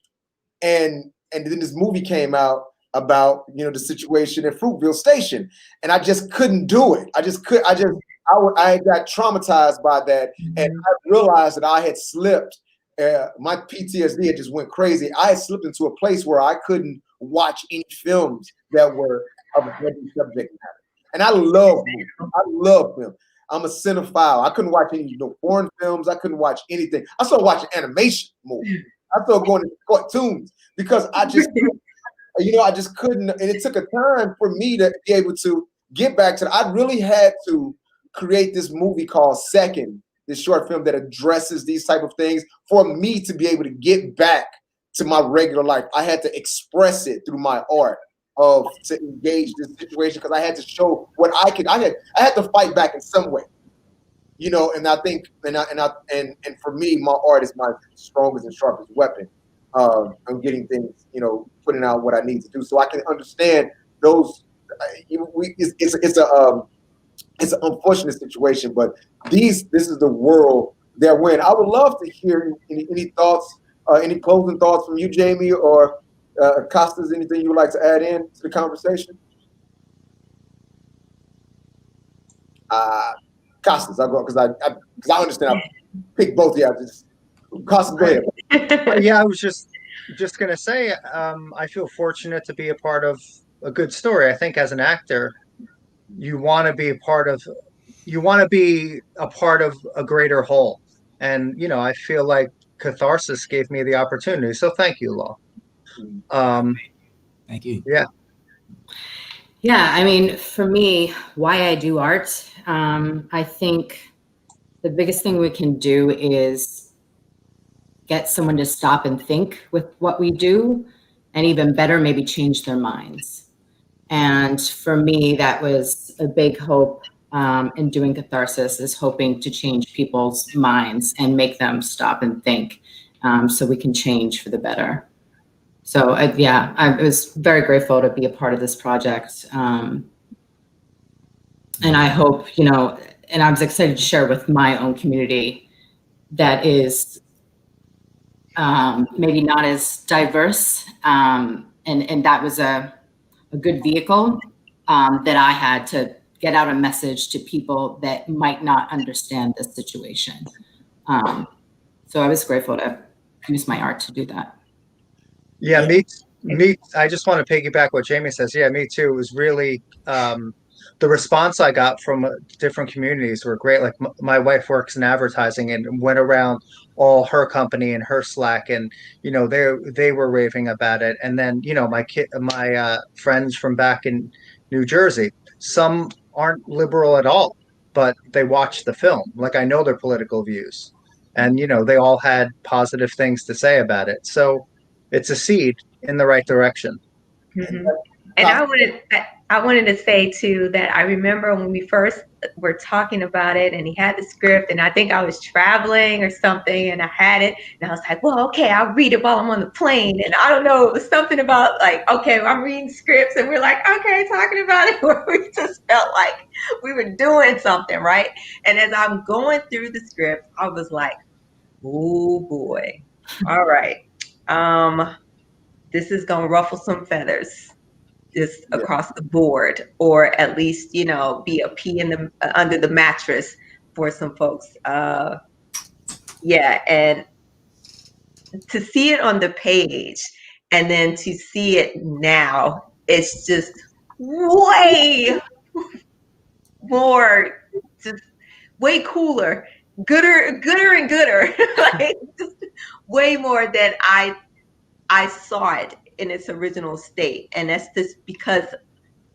then this movie came out about the situation at Fruitvale Station, and I just couldn't do it. I got traumatized by that, and I realized that I had slipped. My PTSD had just went crazy. I had slipped into a place where I couldn't watch any films that were of a heavy subject matter. And I love movies. I love them. I'm a cinephile. I couldn't watch any foreign films. I couldn't watch anything. I started watching animation movies. I started going to cartoons because I just couldn't. And it took a time for me to be able to get back to I really had to create this movie called Second, this short film that addresses these type of things for me to be able to get back to my regular life. I had to express it through my art to engage this situation because I had to show what I could. I had to fight back in some way, and I think and for me, my art is my strongest and sharpest weapon. I'm getting things, putting out what I need to do, so I can understand those. It's an unfortunate situation, but this is the world that we're in. I would love to hear any thoughts, any closing thoughts from you, Jamie, or Kostas. Anything you would like to add in to the conversation? Kostas, I'll go because I understand. I picked both of you. Kostas, go ahead. Yeah, I was just gonna say, I feel fortunate to be a part of a good story. I think as an actor, you want to be a part of a greater whole, and I feel like Catharsis gave me the opportunity. So thank you, Law. Thank you. Yeah. Yeah, I mean, for me, why I do art, I think the biggest thing we can do is get someone to stop and think with what we do, and even better, maybe change their minds. And for me, that was a big hope in doing Catharsis, is hoping to change people's minds and make them stop and think, so we can change for the better. So I was very grateful to be a part of this project. And I hope, and I was excited to share with my own community that is maybe not as diverse. And that was a good vehicle that I had to get out a message to people that might not understand this situation. So I was grateful to use my art to do that. Yeah, me. I just want to piggyback what Jamie says. Yeah, me too. It was really the response I got from different communities were great. Like my wife works in advertising and went around all her company and her Slack, and they were raving about it. And then my friends from back in New Jersey, some aren't liberal at all, but they watched the film. Like I know their political views, and they all had positive things to say about it. So it's a seed in the right direction. Mm-hmm. And I wanted to say too that I remember when we first were talking about it, and he had the script, and I think I was traveling or something, and I had it, and I was like, well, okay, I'll read it while I'm on the plane. And I don't know, it was something about like, okay, I'm reading scripts, and we're like, okay, talking about it, where we just felt like we were doing something, right? And as I'm going through the script, I was like, oh boy, all right. This is gonna ruffle some feathers just across the board, or at least be a pea in the under the mattress for some folks. And to see it on the page and then to see it now, it's just way more, just way cooler, gooder and gooder, like just way more than I saw it in its original state. And that's just because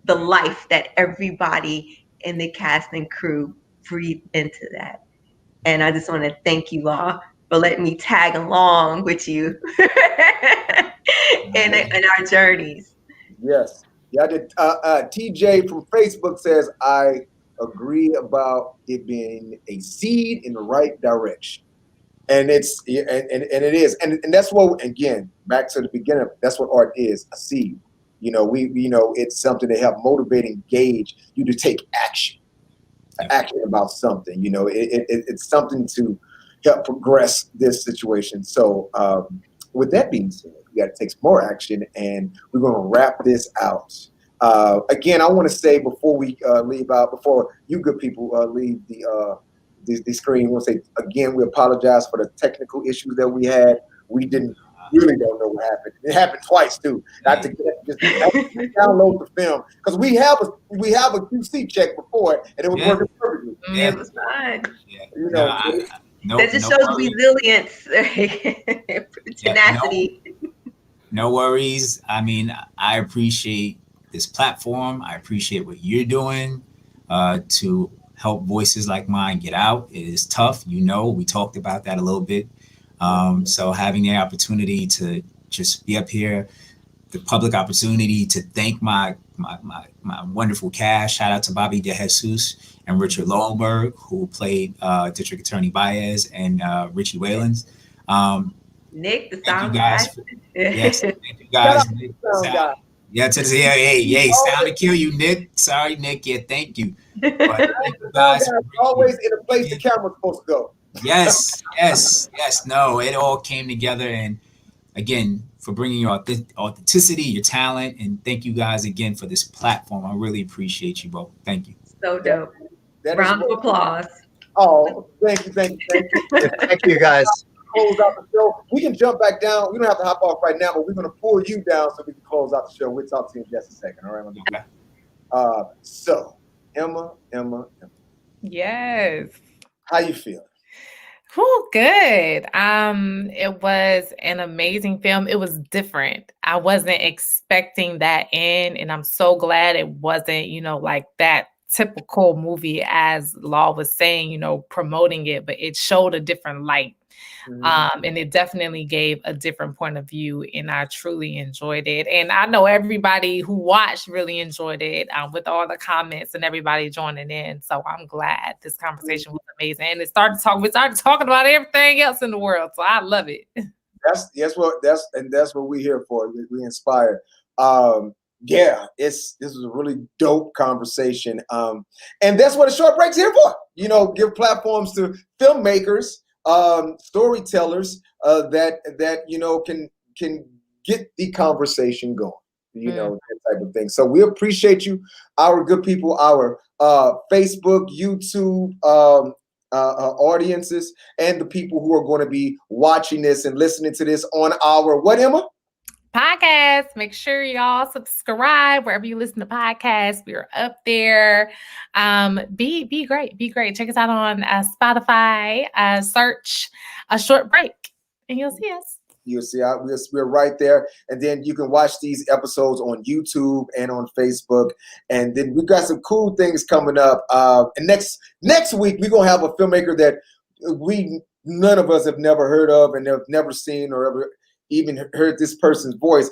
the life that everybody in the cast and crew breathed into that. And I just want to thank you all for letting me tag along with you in our journeys. Yes. Yeah, I did. TJ from Facebook says, I agree about it being a seed in the right direction. And it is. And that's what, again, back to the beginning, that's what art is, a seed. It's something to help motivate, engage you to take action about something. It's something to help progress this situation. So with that being said, we got to take some more action, and we're going to wrap this out. Again, I want to say before we leave out, before you good people leave the screen, I want to say again, we apologize for the technical issues that we had. We really don't know what happened. It happened twice too. Not to just download the film, because we have a QC check before it, and it was working perfectly. Yeah. It was fine. Yeah. That just shows resilience, tenacity. No worries. I mean, I appreciate this platform. I appreciate what you're doing to help voices like mine get out. It is tough. We talked about that a little bit. So having the opportunity to just be up here, the public opportunity to thank my wonderful cast. Shout out to Bobby DeJesus and Richard Lowenburg, who played District Attorney Baez, and Richie Whalens. Nick, the sound guy. Yes, thank you guys. Yeah, sound to kill you, Nick. Sorry, Nick. Yeah, thank you. But thank you guys. Always in a place the camera's supposed to go. Yes. No, it all came together. And again, for bringing your authenticity, your talent, and thank you guys again for this platform. I really appreciate you both. Thank you. So dope. Round of applause. Oh, thank you. Thank you, guys. Close out the show. We can jump back down. We don't have to hop off right now, but we're going to pull you down so we can close out the show. We'll talk to you in just a second. All right. So, Emma. Yes. How you feel? Oh, good. It was an amazing film. It was different. I wasn't expecting that in, and I'm so glad it wasn't, like that typical movie, as Law was saying, promoting it, but it showed a different light. And it definitely gave a different point of view, and I truly enjoyed it. And I know everybody who watched really enjoyed it, with all the comments and everybody joining in. So I'm glad this conversation was amazing. And we started talking about everything else in the world. So I love it. That's what we're here for. We inspire. This is a really dope conversation. And that's what a short break's here for. Give platforms to filmmakers, storytellers that can get the conversation going, that type of thing. So we appreciate you, our good people, our Facebook, YouTube audiences, and the people who are going to be watching this and listening to this on our what, Emma? Podcast. Make sure y'all subscribe wherever you listen to podcasts. We're up there. Be great. Check us out on Spotify. Search A Short Break, and you'll see us. You'll see we're right there, and then you can watch these episodes on YouTube and on Facebook. And then we got some cool things coming up. And next week we're gonna have a filmmaker that none of us have never heard of and have never seen or ever even heard this person's voice,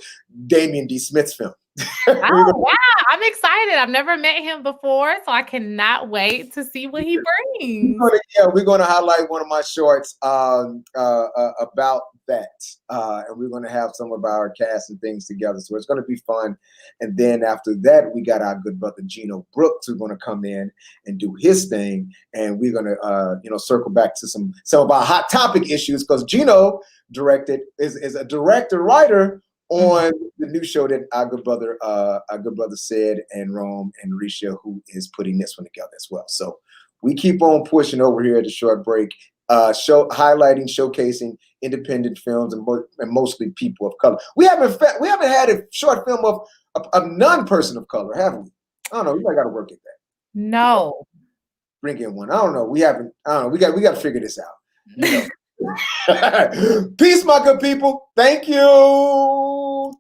Damien D. Smith's film. Oh, wow. I'm excited. I've never met him before, so I cannot wait to see what he brings. We're going to highlight one of my shorts about that. And we're going to have some of our cast and things together. So it's going to be fun. And then after that, we got our good brother Gino Brooks, who's going to come in and do his thing. And we're going to, circle back to some of our hot topic issues, because Gino is a director, writer on the new show that our good brother Sid and Rome and Risha, who is putting this one together as well. So we keep on pushing over here at the Short Break, showcasing independent films and mostly people of color. We haven't had a short film of a non-person of color, have we? I don't know. We might got to work at that. No. Bring in one. I don't know. We haven't. I don't know. We got to figure this out. Peace, my good people. Thank you.